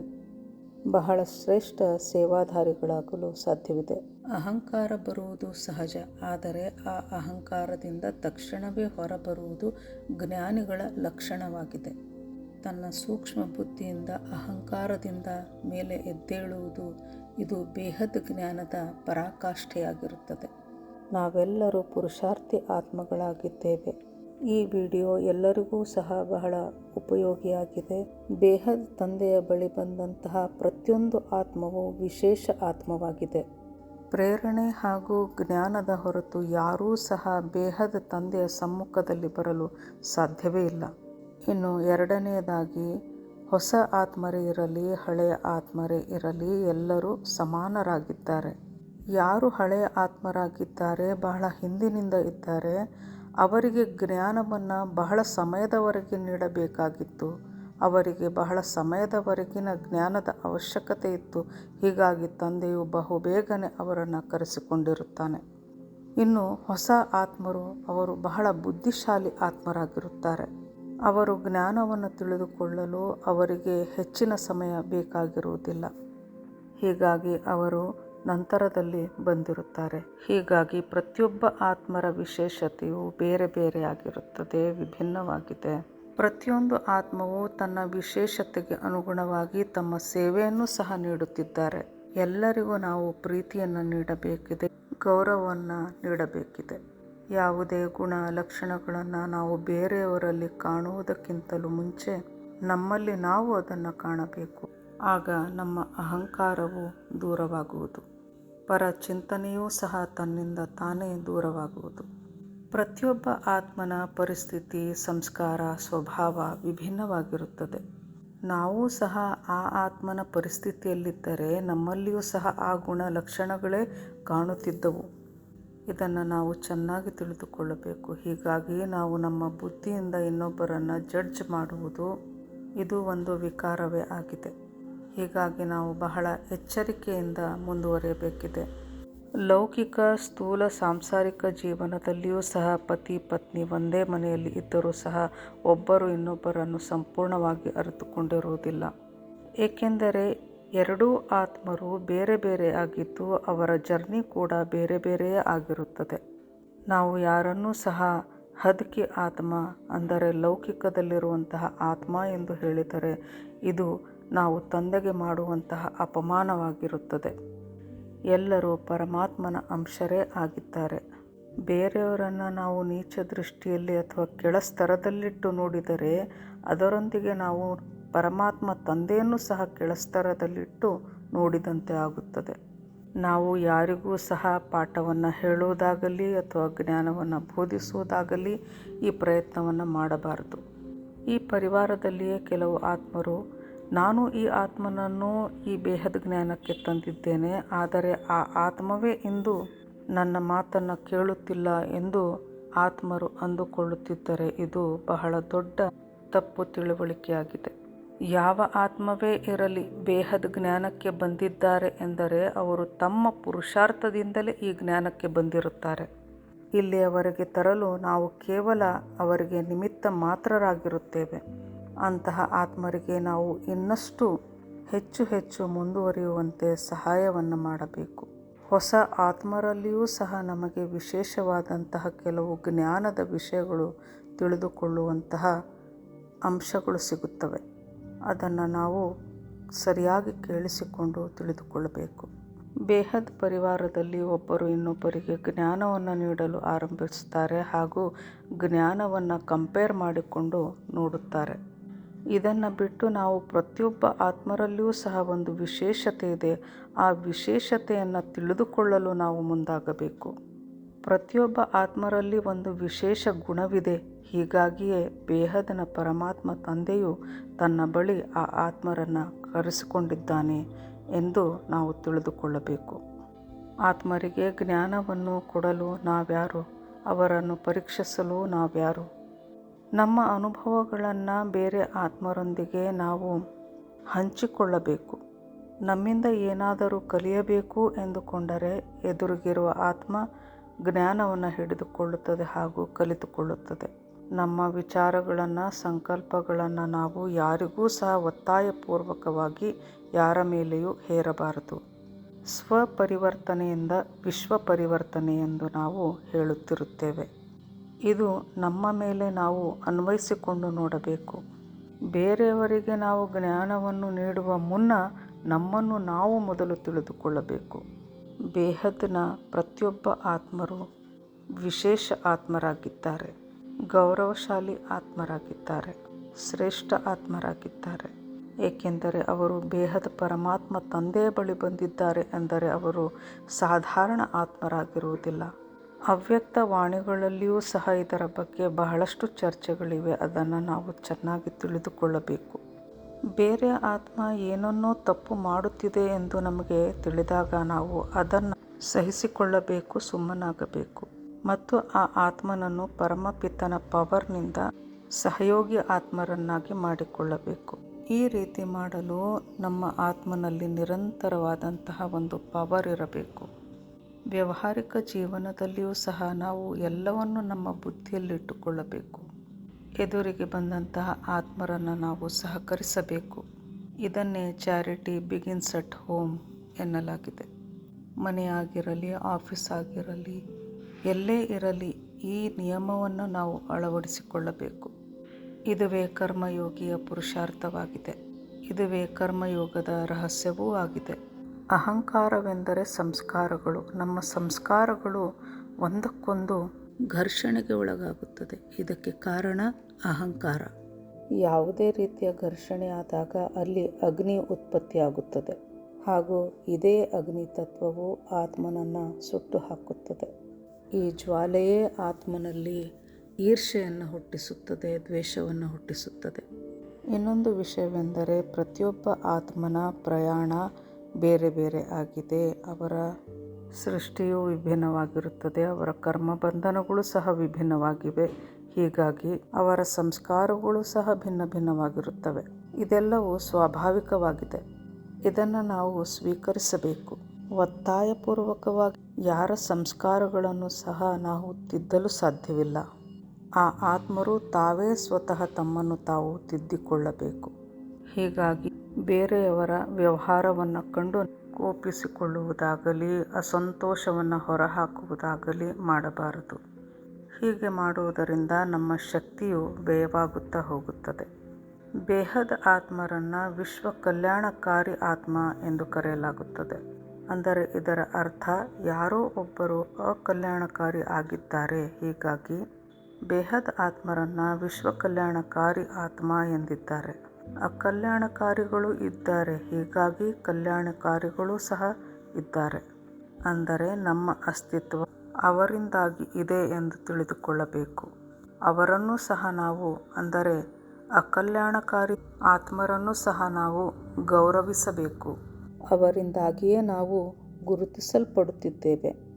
ಬಹಳ ಶ್ರೇಷ್ಠ ಸೇವಾಧಾರಿಗಳಾಗಲು ಸಾಧ್ಯವಿದೆ. ಅಹಂಕಾರ ಬರುವುದು ಸಹಜ, ಆದರೆ ಆ ಅಹಂಕಾರದಿಂದ ತಕ್ಷಣವೇ ಹೊರಬರುವುದು ಜ್ಞಾನಿಗಳ ಲಕ್ಷಣವಾಗಿದೆ. ತನ್ನ ಸೂಕ್ಷ್ಮ ಬುದ್ಧಿಯಿಂದ ಅಹಂಕಾರದಿಂದ ಮೇಲೆ ಎದ್ದೇಳುವುದು ಇದು ಬೇಹದ್ ಜ್ಞಾನದ ಪರಾಕಾಷ್ಠೆಯಾಗಿರುತ್ತದೆ. ನಾವೆಲ್ಲರೂ ಪುರುಷಾರ್ಥಿ ಆತ್ಮಗಳಾಗಿದ್ದೇವೆ. ಈ ವಿಡಿಯೋ ಎಲ್ಲರಿಗೂ ಸಹ ಬಹಳ ಉಪಯೋಗಿಯಾಗಿದೆ. ಬೇಹದ್ ತಂದೆಯ ಬಳಿ ಬಂದಂತಹ ಪ್ರತಿಯೊಂದು ಆತ್ಮವು ವಿಶೇಷ ಆತ್ಮವಾಗಿದೆ. ಪ್ರೇರಣೆ ಹಾಗೂ ಜ್ಞಾನದ ಹೊರತು ಯಾರೂ ಸಹ ಬೇಹದ್ ತಂದೆಯ ಸಮ್ಮುಖದಲ್ಲಿ ಬರಲು ಸಾಧ್ಯವೇ ಇಲ್ಲ. ಇನ್ನು ಎರಡನೆಯದಾಗಿ, ಹೊಸ ಆತ್ಮರೇ ಇರಲಿ ಹಳೆಯ ಆತ್ಮರೇ ಇರಲಿ ಎಲ್ಲರೂ ಸಮಾನರಾಗಿದ್ದಾರೆ. ಯಾರು ಹಳೆಯ ಆತ್ಮರಾಗಿದ್ದಾರೆ, ಬಹಳ ಹಿಂದಿನಿಂದ ಇದ್ದಾರೆ, ಅವರಿಗೆ ಜ್ಞಾನವನ್ನು ಬಹಳ ಸಮಯದವರೆಗೆ ನೀಡಬೇಕಾಗಿತ್ತು. ಅವರಿಗೆ ಬಹಳ ಸಮಯದವರೆಗಿನ ಜ್ಞಾನದ ಅವಶ್ಯಕತೆ ಇತ್ತು. ಹೀಗಾಗಿ ತಂದೆಯು ಬಹುಬೇಗನೆ ಅವರನ್ನು ಕರೆಸಿಕೊಂಡಿರುತ್ತಾನೆ. ಇನ್ನು ಹೊಸ ಆತ್ಮರು, ಅವರು ಬಹಳ ಬುದ್ಧಿಶಾಲಿ ಆತ್ಮರಾಗಿರುತ್ತಾರೆ. ಅವರು ಜ್ಞಾನವನ್ನು ತಿಳಿದುಕೊಳ್ಳಲು ಅವರಿಗೆ ಹೆಚ್ಚಿನ ಸಮಯ ಬೇಕಾಗಿರುವುದಿಲ್ಲ. ಹೀಗಾಗಿ ಅವರು ನಂತರದಲ್ಲಿ ಬಂದಿರುತ್ತಾರೆ. ಹೀಗಾಗಿ ಪ್ರತಿಯೊಬ್ಬ ಆತ್ಮರ ವಿಶೇಷತೆಯು ಬೇರೆ ಬೇರೆಯಾಗಿರುತ್ತದೆ, ವಿಭಿನ್ನವಾಗಿದೆ. ಪ್ರತಿಯೊಂದು ಆತ್ಮವು ತನ್ನ ವಿಶೇಷತೆಗೆ ಅನುಗುಣವಾಗಿ ತಮ್ಮ ಸೇವೆಯನ್ನು ಸಹ ನೀಡುತ್ತಿದ್ದಾರೆ. ಎಲ್ಲರಿಗೂ ನಾವು ಪ್ರೀತಿಯನ್ನು ನೀಡಬೇಕಿದೆ, ಗೌರವವನ್ನು ನೀಡಬೇಕಿದೆ. ಯಾವುದೇ ಗುಣ ಲಕ್ಷಣಗಳನ್ನು ನಾವು ಬೇರೆಯವರಲ್ಲಿ ಕಾಣುವುದಕ್ಕಿಂತಲೂ ಮುಂಚೆ ನಮ್ಮಲ್ಲಿ ನಾವು ಅದನ್ನು ಕಾಣಬೇಕು. ಆಗ ನಮ್ಮ ಅಹಂಕಾರವು ದೂರವಾಗುವುದು, ಪರ ಚಿಂತನೆಯೂ ಸಹ ತನ್ನಿಂದ ತಾನೇ ದೂರವಾಗುವುದು. ಪ್ರತಿಯೊಬ್ಬ ಆತ್ಮನ ಪರಿಸ್ಥಿತಿ, ಸಂಸ್ಕಾರ, ಸ್ವಭಾವ ವಿಭಿನ್ನವಾಗಿರುತ್ತದೆ. ನಾವು ಸಹ ಆ ಆತ್ಮನ ಪರಿಸ್ಥಿತಿಯಲ್ಲಿದ್ದರೆ ನಮ್ಮಲ್ಲಿಯೂ ಸಹ ಆ ಗುಣ ಲಕ್ಷಣಗಳೇ ಕಾಣುತ್ತಿದ್ದವು. ಇದನ್ನು ನಾವು ಚೆನ್ನಾಗಿ ತಿಳಿದುಕೊಳ್ಳಬೇಕು. ಹೀಗಾಗಿ ನಾವು ನಮ್ಮ ಬುದ್ಧಿಯಿಂದ ಇನ್ನೊಬ್ಬರನ್ನು ಜಡ್ಜ್ ಮಾಡುವುದು ಇದು ಒಂದು ವಿಕಾರವೇ ಆಗಿದೆ. ಹೀಗಾಗಿ ನಾವು ಬಹಳ ಎಚ್ಚರಿಕೆಯಿಂದ ಮುಂದುವರಿಯಬೇಕಿದೆ. ಲೌಕಿಕ ಸ್ಥೂಲ ಸಾಂಸಾರಿಕ ಜೀವನದಲ್ಲಿಯೂ ಸಹ ಪತಿ ಪತ್ನಿ ಒಂದೇ ಮನೆಯಲ್ಲಿ ಇದ್ದರೂ ಸಹ ಒಬ್ಬರು ಇನ್ನೊಬ್ಬರನ್ನು ಸಂಪೂರ್ಣವಾಗಿ ಅರಿತುಕೊಂಡಿರುವುದಿಲ್ಲ. ಏಕೆಂದರೆ ಎರಡೂ ಆತ್ಮರು ಬೇರೆ ಬೇರೆ ಆಗಿದ್ದು ಅವರ ಜರ್ನಿ ಕೂಡ ಬೇರೆ ಬೇರೆಯೇ ಆಗಿರುತ್ತದೆ. ನಾವು ಯಾರನ್ನೂ ಸಹ ಹದ್ಕಿ ಆತ್ಮ ಅಂದರೆ ಲೌಕಿಕದಲ್ಲಿರುವಂತಹ ಆತ್ಮ ಎಂದು ಹೇಳಿದರೆ ಇದು ನಾವು ತಂದೆಗೆ ಮಾಡುವಂತಹ ಅಪಮಾನವಾಗಿರುತ್ತದೆ. ಎಲ್ಲರೂ ಪರಮಾತ್ಮನ ಅಂಶರೇ ಆಗಿದ್ದಾರೆ. ಬೇರೆಯವರನ್ನು ನಾವು ನೀಚ ದೃಷ್ಟಿಯಲ್ಲಿ ಅಥವಾ ಕೆಳಸ್ತರದಲ್ಲಿಟ್ಟು ನೋಡಿದರೆ ಅದರೊಂದಿಗೆ ನಾವು ಪರಮಾತ್ಮ ತಂದೆಯನ್ನು ಸಹ ಕೆಳಸ್ತರದಲ್ಲಿಟ್ಟು ನೋಡಿದಂತೆ ಆಗುತ್ತದೆ. ನಾವು ಯಾರಿಗೂ ಸಹ ಪಾಠವನ್ನು ಹೇಳುವುದಾಗಲಿ ಅಥವಾ ಜ್ಞಾನವನ್ನು ಬೋಧಿಸುವುದಾಗಲಿ ಈ ಪ್ರಯತ್ನವನ್ನು ಮಾಡಬಾರದು. ಈ ಪರಿವಾರದಲ್ಲಿಯೇ ಕೆಲವು ಆತ್ಮರು ನಾನು ಈ ಆತ್ಮನನ್ನು ಈ ಬೇಹದ್ ಜ್ಞಾನಕ್ಕೆ ತಂದಿದ್ದೇನೆ, ಆದರೆ ಆ ಆತ್ಮವೇ ಇಂದು ನನ್ನ ಮಾತನ್ನು ಕೇಳುತ್ತಿಲ್ಲ ಎಂದು ಆತ್ಮರು ಅಂದುಕೊಳ್ಳುತ್ತಿದ್ದರೆ ಇದು ಬಹಳ ದೊಡ್ಡ ತಪ್ಪು ತಿಳುವಳಿಕೆಯಾಗಿದೆ. ಯಾವ ಆತ್ಮವೇ ಇರಲಿ ಬೇಹದ್ ಜ್ಞಾನಕ್ಕೆ ಬಂದಿದ್ದಾರೆ ಎಂದರೆ ಅವರು ತಮ್ಮ ಪುರುಷಾರ್ಥದಿಂದಲೇ ಈ ಜ್ಞಾನಕ್ಕೆ ಬಂದಿರುತ್ತಾರೆ. ಇಲ್ಲಿಯವರೆಗೆ ತರಲು ನಾವು ಕೇವಲ ಅವರಿಗೆ ನಿಮಿತ್ತ ಮಾತ್ರರಾಗಿರುತ್ತೇವೆ. ಅಂತಹ ಆತ್ಮರಿಗೆ ನಾವು ಇನ್ನಷ್ಟು ಹೆಚ್ಚು ಹೆಚ್ಚು ಮುಂದುವರಿಯುವಂತೆ ಸಹಾಯವನ್ನು ಮಾಡಬೇಕು. ಹೊಸ ಆತ್ಮರಲ್ಲಿಯೂ ಸಹ ನಮಗೆ ವಿಶೇಷವಾದಂತಹ ಕೆಲವು ಜ್ಞಾನದ ವಿಷಯಗಳು ತಿಳಿದುಕೊಳ್ಳುವಂತಹ ಅಂಶಗಳು ಸಿಗುತ್ತವೆ. ಅದನ್ನು ನಾವು ಸರಿಯಾಗಿ ಕೇಳಿಸಿಕೊಂಡು ತಿಳಿದುಕೊಳ್ಳಬೇಕು. ಬೇಹದ್ ಪರಿವಾರದಲ್ಲಿ ಒಬ್ಬರು ಇನ್ನೊಬ್ಬರಿಗೆ ಜ್ಞಾನವನ್ನು ನೀಡಲು ಆರಂಭಿಸುತ್ತಾರೆ ಹಾಗೂ ಜ್ಞಾನವನ್ನು ಕಂಪೇರ್ ಮಾಡಿಕೊಂಡು ನೋಡುತ್ತಾರೆ. ಇದನ್ನು ಬಿಟ್ಟು ನಾವು ಪ್ರತಿಯೊಬ್ಬ ಆತ್ಮರಲ್ಲಿಯೂ ಸಹ ಒಂದು ವಿಶೇಷತೆ ಇದೆ, ಆ ವಿಶೇಷತೆಯನ್ನು ತಿಳಿದುಕೊಳ್ಳಲು ನಾವು ಮುಂದಾಗಬೇಕು. ಪ್ರತಿಯೊಬ್ಬ ಆತ್ಮರಲ್ಲಿ ಒಂದು ವಿಶೇಷ ಗುಣವಿದೆ. ಹೀಗಾಗಿಯೇ ಬೇಹದನ ಪರಮಾತ್ಮ ತಂದೆಯು ತನ್ನ ಬಳಿ ಆ ಆತ್ಮರನ್ನು ಕರೆಸಿಕೊಂಡಿದ್ದಾನೆ ಎಂದು ನಾವು ತಿಳಿದುಕೊಳ್ಳಬೇಕು. ಆತ್ಮರಿಗೆ ಜ್ಞಾನವನ್ನು ಕೊಡಲು ನಾವ್ಯಾರು? ಅವರನ್ನು ಪರೀಕ್ಷಿಸಲು ನಾವ್ಯಾರು? ನಮ್ಮ ಅನುಭವಗಳನ್ನು ಬೇರೆ ಆತ್ಮರೊಂದಿಗೆ ನಾವು ಹಂಚಿಕೊಳ್ಳಬೇಕು. ನಮ್ಮಿಂದ ಏನಾದರೂ ಕಲಿಯಬೇಕು ಎಂದುಕೊಂಡರೆ ಎದುರಿಗಿರುವ ಆತ್ಮ ಜ್ಞಾನವನ್ನು ಹಿಡಿದುಕೊಳ್ಳುತ್ತದೆ ಹಾಗೂ ಕಲಿತುಕೊಳ್ಳುತ್ತದೆ. ನಮ್ಮ ವಿಚಾರಗಳನ್ನು, ಸಂಕಲ್ಪಗಳನ್ನು ನಾವು ಯಾರಿಗೂ ಸಹ ಒತ್ತಾಯಪೂರ್ವಕವಾಗಿ ಯಾರ ಮೇಲೆಯೂ ಹೇರಬಾರದು. ಸ್ವಪರಿವರ್ತನೆಯಿಂದ ವಿಶ್ವ ಪರಿವರ್ತನೆ ಎಂದು ನಾವು ಹೇಳುತ್ತಿರುತ್ತೇವೆ. ಇದು ನಮ್ಮ ಮೇಲೆ ನಾವು ಅನ್ವಯಿಸಿಕೊಂಡು ನೋಡಬೇಕು. ಬೇರೆಯವರಿಗೆ ನಾವು ಜ್ಞಾನವನ್ನು ನೀಡುವ ಮುನ್ನ ನಮ್ಮನ್ನು ನಾವು ಮೊದಲು ತಿಳಿದುಕೊಳ್ಳಬೇಕು. ಬೇಹದ್ನ ಪ್ರತಿಯೊಬ್ಬ ಆತ್ಮರು ವಿಶೇಷ ಆತ್ಮರಾಗಿದ್ದಾರೆ, ಗೌರವಶಾಲಿ ಆತ್ಮರಾಗಿದ್ದಾರೆ, ಶ್ರೇಷ್ಠ ಆತ್ಮರಾಗಿದ್ದಾರೆ. ಏಕೆಂದರೆ ಅವರು ಬೇಹದ್ ಪರಮಾತ್ಮ ತಂದೆಯ ಬಳಿ ಬಂದಿದ್ದಾರೆ ಎಂದರೆ ಅವರು ಸಾಧಾರಣ ಆತ್ಮರಾಗಿರುವುದಿಲ್ಲ. ಅವ್ಯಕ್ತ ವಾಣಿಗಳಲ್ಲಿಯೂ ಸಹ ಇದರ ಬಗ್ಗೆ ಬಹಳಷ್ಟು ಚರ್ಚೆಗಳಿವೆ. ಅದನ್ನು ನಾವು ಚೆನ್ನಾಗಿ ತಿಳಿದುಕೊಳ್ಳಬೇಕು. ಬೇರೆ ಆತ್ಮ ಏನನ್ನೋ ತಪ್ಪು ಮಾಡುತ್ತಿದೆ ಎಂದು ನಮಗೆ ತಿಳಿದಾಗ ನಾವು ಅದನ್ನು ಸಹಿಸಿಕೊಳ್ಳಬೇಕು, ಸುಮ್ಮನಾಗಬೇಕು ಮತ್ತು ಆ ಆತ್ಮನನ್ನು ಪರಮಪಿತನ ಪವರ್ನಿಂದ ಸಹಯೋಗಿ ಆತ್ಮರನ್ನಾಗಿ ಮಾಡಿಕೊಳ್ಳಬೇಕು. ಈ ರೀತಿ ಮಾಡಲು ನಮ್ಮ ಆತ್ಮನಲ್ಲಿ ನಿರಂತರವಾದಂತಹ ಒಂದು ಪವರ್ ಇರಬೇಕು. ವ್ಯಾವಹಾರಿಕ ಜೀವನದಲ್ಲಿಯೂ ಸಹ ನಾವು ಎಲ್ಲವನ್ನು ನಮ್ಮ ಬುದ್ಧಿಯಲ್ಲಿಟ್ಟುಕೊಳ್ಳಬೇಕು. ಎದುರಿಗೆ ಬಂದಂತಹ ಆತ್ಮರನ್ನು ನಾವು ಸಹಕರಿಸಬೇಕು. ಇದನ್ನೇ ಚಾರಿಟಿ ಬಿಗಿನ್ಸ್ ಅಟ್ ಹೋಮ್ ಎನ್ನಲಾಗಿದೆ. ಮನೆಯಾಗಿರಲಿ, ಆಫೀಸ್ ಆಗಿರಲಿ, ಎಲ್ಲೇ ಇರಲಿ ಈ ನಿಯಮವನ್ನು ನಾವು ಅಳವಡಿಸಿಕೊಳ್ಳಬೇಕು. ಇದುವೇ ಕರ್ಮಯೋಗಿಯ ಪುರುಷಾರ್ಥವಾಗಿದೆ. ಇದುವೇ ಕರ್ಮಯೋಗದ ರಹಸ್ಯವೂ ಆಗಿದೆ. ಅಹಂಕಾರವೆಂದರೆ ಸಂಸ್ಕಾರಗಳು. ನಮ್ಮ ಸಂಸ್ಕಾರಗಳು ಒಂದಕ್ಕೊಂದು ಘರ್ಷಣೆಗೆ ಒಳಗಾಗುತ್ತದೆ. ಇದಕ್ಕೆ ಕಾರಣ ಅಹಂಕಾರ. ಯಾವುದೇ ರೀತಿಯ ಘರ್ಷಣೆ ಆದಾಗ ಅಲ್ಲಿ ಅಗ್ನಿ ಉತ್ಪತ್ತಿಯಾಗುತ್ತದೆ ಹಾಗೂ ಇದೇ ಅಗ್ನಿ ತತ್ವವು ಆತ್ಮನನ್ನು ಸುಟ್ಟು ಹಾಕುತ್ತದೆ. ಈ ಜ್ವಾಲೆಯೇ ಆತ್ಮನಲ್ಲಿ ಈರ್ಷೆಯನ್ನು ಹುಟ್ಟಿಸುತ್ತದೆ, ದ್ವೇಷವನ್ನು ಹುಟ್ಟಿಸುತ್ತದೆ. ಇನ್ನೊಂದು ವಿಷಯವೆಂದರೆ ಪ್ರತಿಯೊಬ್ಬ ಆತ್ಮನ ಪ್ರಯಾಣ ಬೇರೆ ಬೇರೆ ಆಗಿದೆ. ಅವರ ಸೃಷ್ಟಿಯು ವಿಭಿನ್ನವಾಗಿರುತ್ತದೆ, ಅವರ ಕರ್ಮ ಬಂಧನಗಳು ಸಹ ವಿಭಿನ್ನವಾಗಿವೆ. ಹೀಗಾಗಿ ಅವರ ಸಂಸ್ಕಾರಗಳು ಸಹ ಭಿನ್ನ ಭಿನ್ನವಾಗಿರುತ್ತವೆ. ಇದೆಲ್ಲವೂ ಸ್ವಾಭಾವಿಕವಾಗಿದೆ. ಇದನ್ನು ನಾವು ಸ್ವೀಕರಿಸಬೇಕು. ಒತ್ತಾಯಪೂರ್ವಕವಾಗಿ ಯಾರ ಸಂಸ್ಕಾರಗಳನ್ನು ಸಹ ನಾವು ತಿದ್ದಲು ಸಾಧ್ಯವಿಲ್ಲ. ಆ ಆತ್ಮರು ತಾವೇ ಸ್ವತಃ ತಮ್ಮನ್ನು ತಾವು ತಿದ್ದಿಕೊಳ್ಳಬೇಕು. ಹೀಗಾಗಿ ಬೇರೆಯವರ ವ್ಯವಹಾರವನ್ನು ಕಂಡು ಕೋಪಿಸಿಕೊಳ್ಳುವುದಾಗಲಿ, ಅಸಂತೋಷವನ್ನು ಹೊರಹಾಕುವುದಾಗಲಿ ಮಾಡಬಾರದು. ಹೀಗೆ ಮಾಡುವುದರಿಂದ ನಮ್ಮ ಶಕ್ತಿಯು ವ್ಯಯವಾಗುತ್ತಾ ಹೋಗುತ್ತದೆ. ಬೇಹದ್ ಆತ್ಮರನ್ನು ವಿಶ್ವ ಕಲ್ಯಾಣಕಾರಿ ಆತ್ಮ ಎಂದು ಕರೆಯಲಾಗುತ್ತದೆ. ಅಂದರೆ ಇದರ ಅರ್ಥ ಯಾರೋ ಒಬ್ಬರು ಅಕಲ್ಯಾಣಕಾರಿ ಆಗಿದ್ದಾರೆ. ಹೀಗಾಗಿ ಬೇಹದ್ ಆತ್ಮರನ್ನು ವಿಶ್ವ ಕಲ್ಯಾಣಕಾರಿ ಆತ್ಮ ಎಂದಿದ್ದಾರೆ. ಅಕಲ್ಯಾಣಕಾರಿಗಳು ಇದ್ದಾರೆ, ಹೀಗಾಗಿ ಕಲ್ಯಾಣಕಾರಿಗಳು ಸಹ ಇದ್ದಾರೆ. ಅಂದರೆ ನಮ್ಮ ಅಸ್ತಿತ್ವ ಅವರಿಂದಾಗಿ ಇದೆ ಎಂದು ತಿಳಿದುಕೊಳ್ಳಬೇಕು. ಅವರನ್ನು ಸಹ ನಾವು, ಅಂದರೆ ಅಕಲ್ಯಾಣಕಾರಿ ಆತ್ಮರನ್ನು ಸಹ ನಾವು ಗೌರವಿಸಬೇಕು. ಅವರಿಂದಾಗಿಯೇ ನಾವು ಗುರುತಿಸಲ್ಪಡುತ್ತಿದ್ದೇವೆ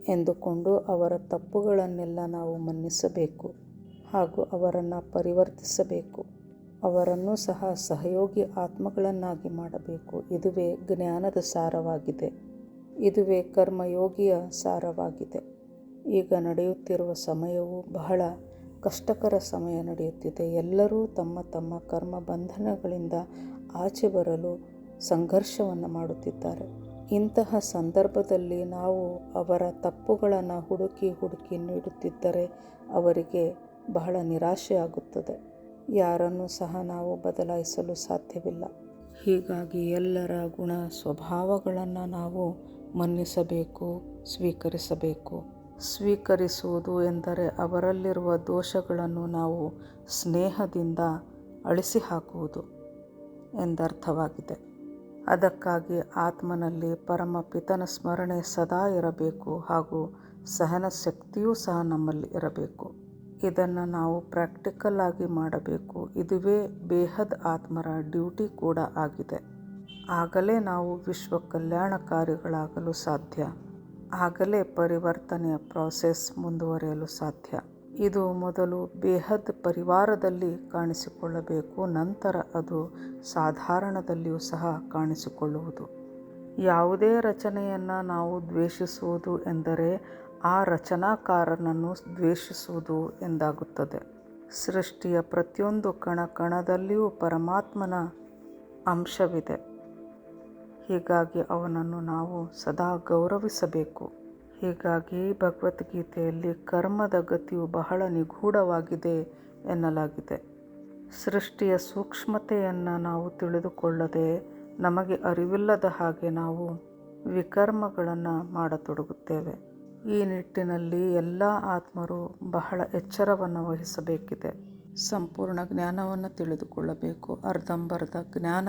ಎಂದುಕೊಂಡು ಅವರ ತಪ್ಪುಗಳನ್ನೆಲ್ಲ ನಾವು ಮನ್ನಿಸಬೇಕು ಹಾಗೂ ಅವರನ್ನು ಪರಿವರ್ತಿಸಬೇಕು. ಅವರನ್ನು ಸಹ ಸಹಯೋಗಿ ಆತ್ಮಗಳನ್ನಾಗಿ ಮಾಡಬೇಕು. ಇದುವೇ ಜ್ಞಾನದ ಸಾರವಾಗಿದೆ. ಇದುವೇ ಕರ್ಮಯೋಗಿಯ ಸಾರವಾಗಿದೆ. ಈಗ ನಡೆಯುತ್ತಿರುವ ಸಮಯವು ಬಹಳ ಕಷ್ಟಕರ ಸಮಯ ನಡೆಯುತ್ತಿದೆ. ಎಲ್ಲರೂ ತಮ್ಮ ತಮ್ಮ ಕರ್ಮ ಬಂಧನಗಳಿಂದ ಆಚೆ ಬರಲು ಸಂಘರ್ಷವನ್ನು ಮಾಡುತ್ತಿದ್ದಾರೆ. ಇಂತಹ ಸಂದರ್ಭದಲ್ಲಿ ನಾವು ಅವರ ತಪ್ಪುಗಳನ್ನು ಹುಡುಕಿ ನೀಡುತ್ತಿದ್ದರೆ ಅವರಿಗೆ ಬಹಳ ನಿರಾಶೆಯಾಗುತ್ತದೆ. ಯಾರನ್ನು ಸಹ ನಾವು ಬದಲಾಯಿಸಲು ಸಾಧ್ಯವಿಲ್ಲ. ಹೀಗಾಗಿ ಎಲ್ಲರ ಗುಣ ಸ್ವಭಾವಗಳನ್ನು ನಾವು ಮನ್ನಿಸಬೇಕು, ಸ್ವೀಕರಿಸಬೇಕು. ಸ್ವೀಕರಿಸುವುದು ಎಂದರೆ ಅವರಲ್ಲಿರುವ ದೋಷಗಳನ್ನು ನಾವು ಸ್ನೇಹದಿಂದ ಅಳಿಸಿ ಹಾಕುವುದು ಎಂದರ್ಥವಾಗಿದೆ. ಅದಕ್ಕಾಗಿ ಆತ್ಮನಲ್ಲಿ ಪರಮಪಿತನ ಸ್ಮರಣೆ ಸದಾ ಇರಬೇಕು ಹಾಗೂ ಸಹನ ಶಕ್ತಿಯೂ ಸಹ ನಮ್ಮಲ್ಲಿ ಇರಬೇಕು. ಇದನ್ನು ನಾವು ಪ್ರಾಕ್ಟಿಕಲ್ ಆಗಿ ಮಾಡಬೇಕು. ಇದುವೇ ಬೇಹದ್ ಆತ್ಮರ ಡ್ಯೂಟಿ ಕೂಡ ಆಗಿದೆ. ಆಗಲೇ ನಾವು ವಿಶ್ವ ಕಲ್ಯಾಣಕಾರಿಗಳಾಗಲು ಸಾಧ್ಯ. ಆಗಲೇ ಪರಿವರ್ತನೆಯ ಪ್ರಾಸೆಸ್ ಮುಂದುವರಿಯಲು ಸಾಧ್ಯ. ಇದು ಮೊದಲು ಬೇಹದ್ ಪರಿವಾರದಲ್ಲಿ ಕಾಣಿಸಿಕೊಳ್ಳಬೇಕು, ನಂತರ ಅದು ಸಾಧಾರಣದಲ್ಲಿಯೂ ಸಹ ಕಾಣಿಸಿಕೊಳ್ಳುವುದು. ಯಾವುದೇ ರಚನೆಯನ್ನು ನಾವು ದ್ವೇಷಿಸುವುದು ಎಂದರೆ ಆ ರಚನಾಕಾರನನ್ನು ದ್ವೇಷಿಸುವುದು ಎಂದಾಗುತ್ತದೆ. ಸೃಷ್ಟಿಯ ಪ್ರತಿಯೊಂದು ಕಣದಲ್ಲಿಯೂ ಪರಮಾತ್ಮನ ಅಂಶವಿದೆ. ಹೀಗಾಗಿ ಅವನನ್ನು ನಾವು ಸದಾ ಗೌರವಿಸಬೇಕು. ಹೀಗಾಗಿ ಭಗವದ್ಗೀತೆಯಲ್ಲಿ ಕರ್ಮದ ಗತಿಯು ಬಹಳ ನಿಗೂಢವಾಗಿದೆ ಎನ್ನಲಾಗಿದೆ. ಸೃಷ್ಟಿಯ ಸೂಕ್ಷ್ಮತೆಯನ್ನು ನಾವು ತಿಳಿದುಕೊಳ್ಳದೆ ನಮಗೆ ಅರಿವಿಲ್ಲದ ಹಾಗೆ ನಾವು ವಿಕರ್ಮಗಳನ್ನು ಮಾಡತೊಡಗುತ್ತೇವೆ. ಈ ನಿಟ್ಟಿನಲ್ಲಿ ಎಲ್ಲ ಆತ್ಮರು ಬಹಳ ಎಚ್ಚರವನ್ನು ವಹಿಸಬೇಕಿದೆ. ಸಂಪೂರ್ಣ ಜ್ಞಾನವನ್ನು ತಿಳಿದುಕೊಳ್ಳಬೇಕು. ಅರ್ಧಂಬರ್ಧ ಜ್ಞಾನ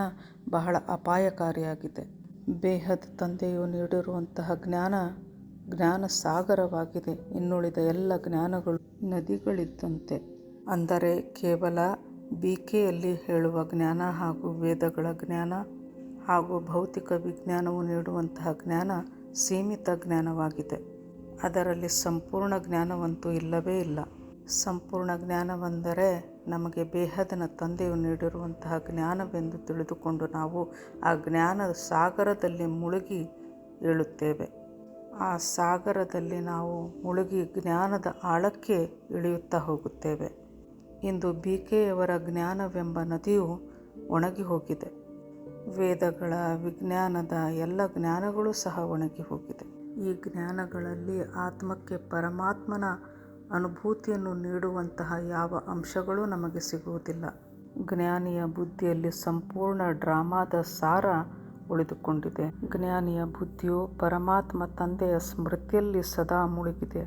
ಬಹಳ ಅಪಾಯಕಾರಿಯಾಗಿದೆ. ಬೇಹದ್ ತಂದೆಯು ನೀಡಿರುವಂತಹ ಜ್ಞಾನ ಸಾಗರವಾಗಿದೆ. ಇನ್ನುಳಿದ ಎಲ್ಲ ಜ್ಞಾನಗಳು ನದಿಗಳಿದ್ದಂತೆ. ಅಂದರೆ ಕೇವಲ ಬಿಕೆಯಲ್ಲಿ ಹೇಳುವ ಜ್ಞಾನ ಹಾಗೂ ವೇದಗಳ ಜ್ಞಾನ ಹಾಗೂ ಭೌತಿಕ ವಿಜ್ಞಾನವು ನೀಡುವಂತಹ ಜ್ಞಾನ ಸೀಮಿತ ಜ್ಞಾನವಾಗಿದೆ. ಅದರಲ್ಲಿ ಸಂಪೂರ್ಣ ಜ್ಞಾನವಂತೂ ಇಲ್ಲವೇ ಇಲ್ಲ. ಸಂಪೂರ್ಣ ಜ್ಞಾನವೆಂದರೆ ನಮಗೆ ಬೇಹದನ ತಂದೆಯು ನೀಡಿರುವಂತಹ ಜ್ಞಾನವೆಂದು ತಿಳಿದುಕೊಂಡು ನಾವು ಆ ಜ್ಞಾನದ ಸಾಗರದಲ್ಲಿ ಮುಳುಗಿ ಏಳುತ್ತೇವೆ. ಆ ಸಾಗರದಲ್ಲಿ ನಾವು ಮುಳುಗಿ ಜ್ಞಾನದ ಆಳಕ್ಕೆ ಇಳಿಯುತ್ತಾ ಹೋಗುತ್ತೇವೆ. ಇಂದು ಬಿಕೆಯವರ ಜ್ಞಾನವೆಂಬ ನದಿಯು ಒಣಗಿ ಹೋಗಿದೆ. ವೇದಗಳ ವಿಜ್ಞಾನದ ಎಲ್ಲ ಜ್ಞಾನಗಳು ಸಹ ಒಣಗಿ ಹೋಗಿದೆ. ಈ ಜ್ಞಾನಗಳಲ್ಲಿ ಆತ್ಮಕ್ಕೆ ಪರಮಾತ್ಮನ ಅನುಭೂತಿಯನ್ನು ನೀಡುವಂತಹ ಯಾವ ಅಂಶಗಳೂ ನಮಗೆ ಸಿಗುವುದಿಲ್ಲ. ಜ್ಞಾನಿಯ ಬುದ್ಧಿಯಲ್ಲಿ ಸಂಪೂರ್ಣ ಡ್ರಾಮಾದ ಸಾರ ಉಳಿದುಕೊಂಡಿದೆ. ಜ್ಞಾನಿಯ ಬುದ್ಧಿಯು ಪರಮಾತ್ಮ ತಂದೆಯ ಸ್ಮೃತಿಯಲ್ಲಿ ಸದಾ ಮುಳುಗಿದೆ.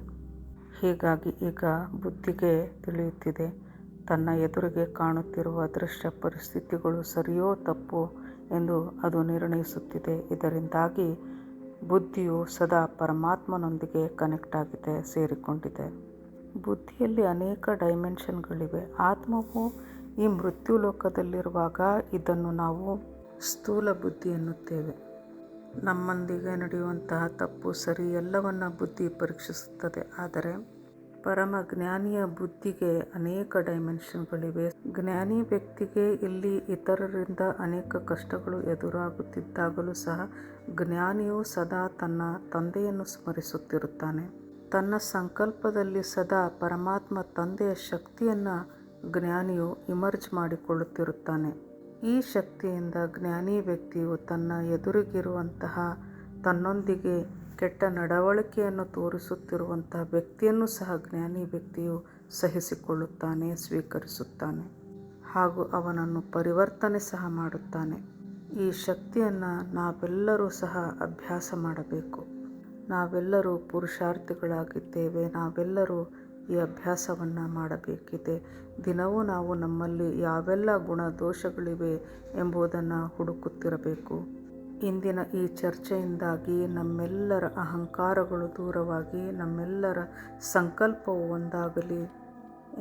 ಹೀಗಾಗಿ ಈಗ ಬುದ್ಧಿಗೆ ತಿಳಿಯುತ್ತಿದೆ, ತನ್ನ ಎದುರಿಗೆ ಕಾಣುತ್ತಿರುವ ದೃಶ್ಯ ಪರಿಸ್ಥಿತಿಗಳು ಸರಿಯೋ ತಪ್ಪೋ ಎಂದು ಅದು ನಿರ್ಣಯಿಸುತ್ತಿದೆ. ಇದರಿಂದಾಗಿ ಬುದ್ಧಿಯು ಸದಾ ಪರಮಾತ್ಮನೊಂದಿಗೆ ಕನೆಕ್ಟ್ ಆಗಿದೆ, ಸೇರಿಕೊಂಡಿದೆ. ಬುದ್ಧಿಯಲ್ಲಿ ಅನೇಕ ಡೈಮೆನ್ಷನ್ಗಳಿವೆ. ಆತ್ಮವು ಈ ಮೃತ್ಯು ಲೋಕದಲ್ಲಿರುವಾಗ ಇದನ್ನು ನಾವು ಸ್ಥೂಲ ಬುದ್ಧಿ ಎನ್ನುತ್ತೇವೆ. ನಮ್ಮೊಂದಿಗೆ ನಡೆಯುವಂತಹ ತಪ್ಪು ಸರಿ ಎಲ್ಲವನ್ನ ಬುದ್ಧಿ ಪರೀಕ್ಷಿಸುತ್ತದೆ. ಆದರೆ ಪರಮ ಜ್ಞಾನಿಯ ಬುದ್ಧಿಗೆ ಅನೇಕ ಡೈಮೆನ್ಷನ್ಗಳಿವೆ. ಜ್ಞಾನಿ ವ್ಯಕ್ತಿಗೆ ಇಲ್ಲಿ ಇತರರಿಂದ ಅನೇಕ ಕಷ್ಟಗಳು ಎದುರಾಗುತ್ತಿದ್ದಾಗಲೂ ಸಹ ಜ್ಞಾನಿಯು ಸದಾ ತನ್ನ ತಂದೆಯನ್ನು ಸ್ಮರಿಸುತ್ತಿರುತ್ತಾನೆ. ತನ್ನ ಸಂಕಲ್ಪದಲ್ಲಿ ಸದಾ ಪರಮಾತ್ಮ ತಂದೆಯ ಶಕ್ತಿಯನ್ನು ಜ್ಞಾನಿಯು ಇಮರ್ಜ್ ಮಾಡಿಕೊಳ್ಳುತ್ತಿರುತ್ತಾನೆ. ಈ ಶಕ್ತಿಯಿಂದ ಜ್ಞಾನಿ ವ್ಯಕ್ತಿಯು ತನ್ನ ಎದುರಿಗಿರುವಂತಹ ತನ್ನೊಂದಿಗೆ ಕೆಟ್ಟ ನಡವಳಿಕೆಯನ್ನು ತೋರಿಸುತ್ತಿರುವಂತಹ ವ್ಯಕ್ತಿಯನ್ನು ಸಹ ಜ್ಞಾನಿ ವ್ಯಕ್ತಿಯು ಸಹಿಸಿಕೊಳ್ಳುತ್ತಾನೆ, ಸ್ವೀಕರಿಸುತ್ತಾನೆ ಹಾಗೂ ಅವನನ್ನು ಪರಿವರ್ತನೆ ಸಹ ಮಾಡುತ್ತಾನೆ. ಈ ಶಕ್ತಿಯನ್ನು ನಾವೆಲ್ಲರೂ ಸಹ ಅಭ್ಯಾಸ ಮಾಡಬೇಕು. ನಾವೆಲ್ಲರೂ ಪುರುಷಾರ್ಥಿಗಳಾಗಿದ್ದೇವೆ. ನಾವೆಲ್ಲರೂ ಈ ಅಭ್ಯಾಸವನ್ನು ಮಾಡಬೇಕಿದೆ. ದಿನವೂ ನಾವು ನಮ್ಮಲ್ಲಿ ಯಾವೆಲ್ಲ ಗುಣ ದೋಷಗಳಿವೆ ಎಂಬುದನ್ನು ಹುಡುಕುತ್ತಿರಬೇಕು. ಇಂದಿನ ಈ ಚರ್ಚೆಯಿಂದಾಗಿ ನಮ್ಮೆಲ್ಲರ ಅಹಂಕಾರಗಳು ದೂರವಾಗಿ ನಮ್ಮೆಲ್ಲರ ಸಂಕಲ್ಪವು ಒಂದಾಗಲಿ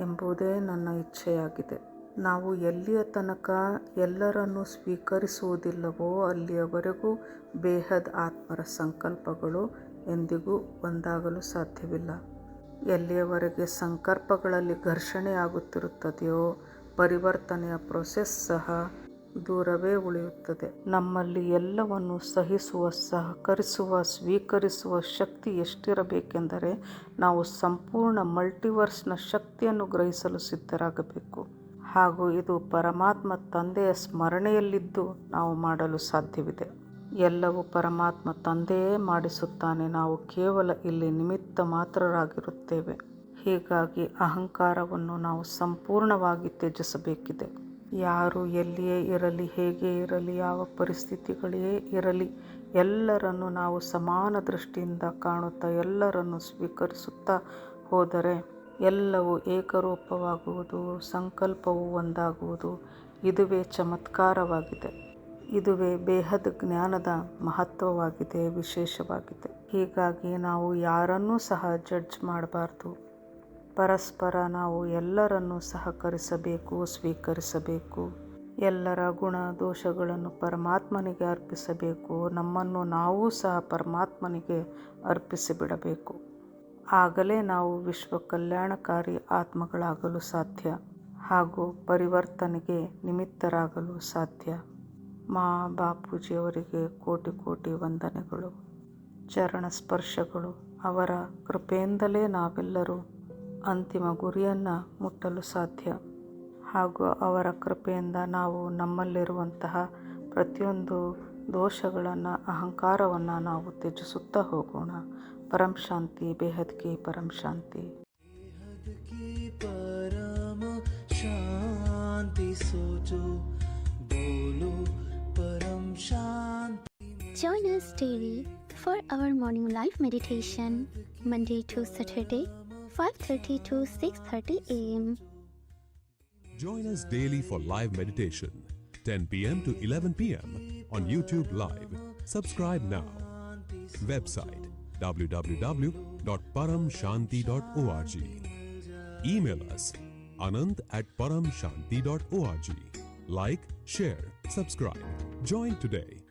ಎಂಬುದೇ ನನ್ನ ಇಚ್ಛೆಯಾಗಿದೆ. ನಾವು ಎಲ್ಲಿಯ ತನಕ ಎಲ್ಲರನ್ನೂ ಸ್ವೀಕರಿಸುವುದಿಲ್ಲವೋ ಅಲ್ಲಿಯವರೆಗೂ ಬೇಹದ್ ಆತ್ಮರ ಸಂಕಲ್ಪಗಳು ಎಂದಿಗೂ ಒಂದಾಗಲು ಸಾಧ್ಯವಿಲ್ಲ. ಎಲ್ಲಿಯವರೆಗೆ ಸಂಕಲ್ಪಗಳಲ್ಲಿ ಘರ್ಷಣೆ ಆಗುತ್ತಿರುತ್ತದೆಯೋ ಪರಿವರ್ತನೆಯ ಪ್ರೊಸೆಸ್ ಸಹ ದೂರವೇ ಉಳಿಯುತ್ತದೆ. ನಮ್ಮಲ್ಲಿ ಎಲ್ಲವನ್ನು ಸಹಿಸುವ, ಸಹಕರಿಸುವ, ಸ್ವೀಕರಿಸುವ ಶಕ್ತಿ ಎಷ್ಟಿರಬೇಕೆಂದರೆ ನಾವು ಸಂಪೂರ್ಣ ಮಲ್ಟಿವರ್ಸ್ನ ಶಕ್ತಿಯನ್ನು ಗ್ರಹಿಸಲು ಸಿದ್ಧರಾಗಬೇಕು. ಹಾಗೂ ಇದು ಪರಮಾತ್ಮ ತಂದೆಯ ಸ್ಮರಣೆಯಲ್ಲಿದ್ದು ನಾವು ಮಾಡಲು ಸಾಧ್ಯವಿದೆ. ಎಲ್ಲವೂ ಪರಮಾತ್ಮ ತಂದೆಯೇ ಮಾಡಿಸುತ್ತಾನೆ. ನಾವು ಕೇವಲ ಇಲ್ಲಿ ನಿಮಿತ್ತ ಮಾತ್ರರಾಗಿರುತ್ತೇವೆ. ಹೀಗಾಗಿ ಅಹಂಕಾರವನ್ನು ನಾವು ಸಂಪೂರ್ಣವಾಗಿ ತ್ಯಜಿಸಬೇಕಿದೆ. ಯಾರು ಎಲ್ಲಿಯೇ ಇರಲಿ, ಹೇಗೆ ಇರಲಿ, ಯಾವ ಪರಿಸ್ಥಿತಿಗಳೇ ಇರಲಿ, ಎಲ್ಲರನ್ನು ನಾವು ಸಮಾನ ದೃಷ್ಟಿಯಿಂದ ಕಾಣುತ್ತಾ ಎಲ್ಲರನ್ನು ಸ್ವೀಕರಿಸುತ್ತಾ ಹೋದರೆ ಎಲ್ಲವೂ ಏಕರೂಪವಾಗುವುದು, ಸಂಕಲ್ಪವು ಒಂದಾಗುವುದು. ಇದುವೇ ಚಮತ್ಕಾರವಾಗಿದೆ. ಇದುವೇ ಬೇಹದ್ ಜ್ಞಾನದ ಮಹತ್ವವಾಗಿದೆ, ವಿಶೇಷವಾಗಿದೆ. ಹೀಗಾಗಿ ನಾವು ಯಾರನ್ನೂ ಸಹ ಜಡ್ಜ್ ಮಾಡಬಾರ್ದು. ಪರಸ್ಪರ ನಾವು ಎಲ್ಲರನ್ನೂ ಸಹಕರಿಸಬೇಕು, ಸ್ವೀಕರಿಸಬೇಕು. ಎಲ್ಲರ ಗುಣ ದೋಷಗಳನ್ನು ಪರಮಾತ್ಮನಿಗೆ ಅರ್ಪಿಸಬೇಕು. ನಮ್ಮನ್ನು ನಾವೂ ಸಹ ಪರಮಾತ್ಮನಿಗೆ ಅರ್ಪಿಸಿಬಿಡಬೇಕು. ಆಗಲೇ ನಾವು ವಿಶ್ವ ಕಲ್ಯಾಣಕಾರಿ ಆತ್ಮಗಳಾಗಲು ಸಾಧ್ಯ ಹಾಗೂ ಪರಿವರ್ತನೆಗೆ ನಿಮಿತ್ತರಾಗಲು ಸಾಧ್ಯ. ಮಾ ಬಾಪೂಜಿಯವರಿಗೆ ಕೋಟಿ ಕೋಟಿ ವಂದನೆಗಳು, ಚರಣ ಸ್ಪರ್ಶಗಳು. ಅವರ ಕೃಪೆಯಿಂದಲೇ ನಾವೆಲ್ಲರೂ ಅಂತಿಮ ಗುರಿಯನ್ನು ಮುಟ್ಟಲು ಸಾಧ್ಯ ಹಾಗೂ ಅವರ ಕೃಪೆಯಿಂದ ನಾವು ನಮ್ಮಲ್ಲಿರುವಂತಹ ಪ್ರತಿಯೊಂದು ದೋಷಗಳನ್ನು, ಅಹಂಕಾರವನ್ನು ನಾವು ತ್ಯಜಿಸುತ್ತಾ ಹೋಗೋಣ. ಪರಂ ಶಾಂತಿ, ಬೇಹದ್ ಕಿ ಪರಂ ಶಾಂತಿ. परम शांति सोचो, बोलो परम शांति. Join us daily for our morning live meditation, Monday to Saturday, 5:30 to 6:30 a.m. Join us daily for live meditation, 10 p.m. to 11 p.m. on YouTube Live. Subscribe now. Website www.paramshanti.org. Email us anant@paramshanti.org. Like, share, subscribe. Join today.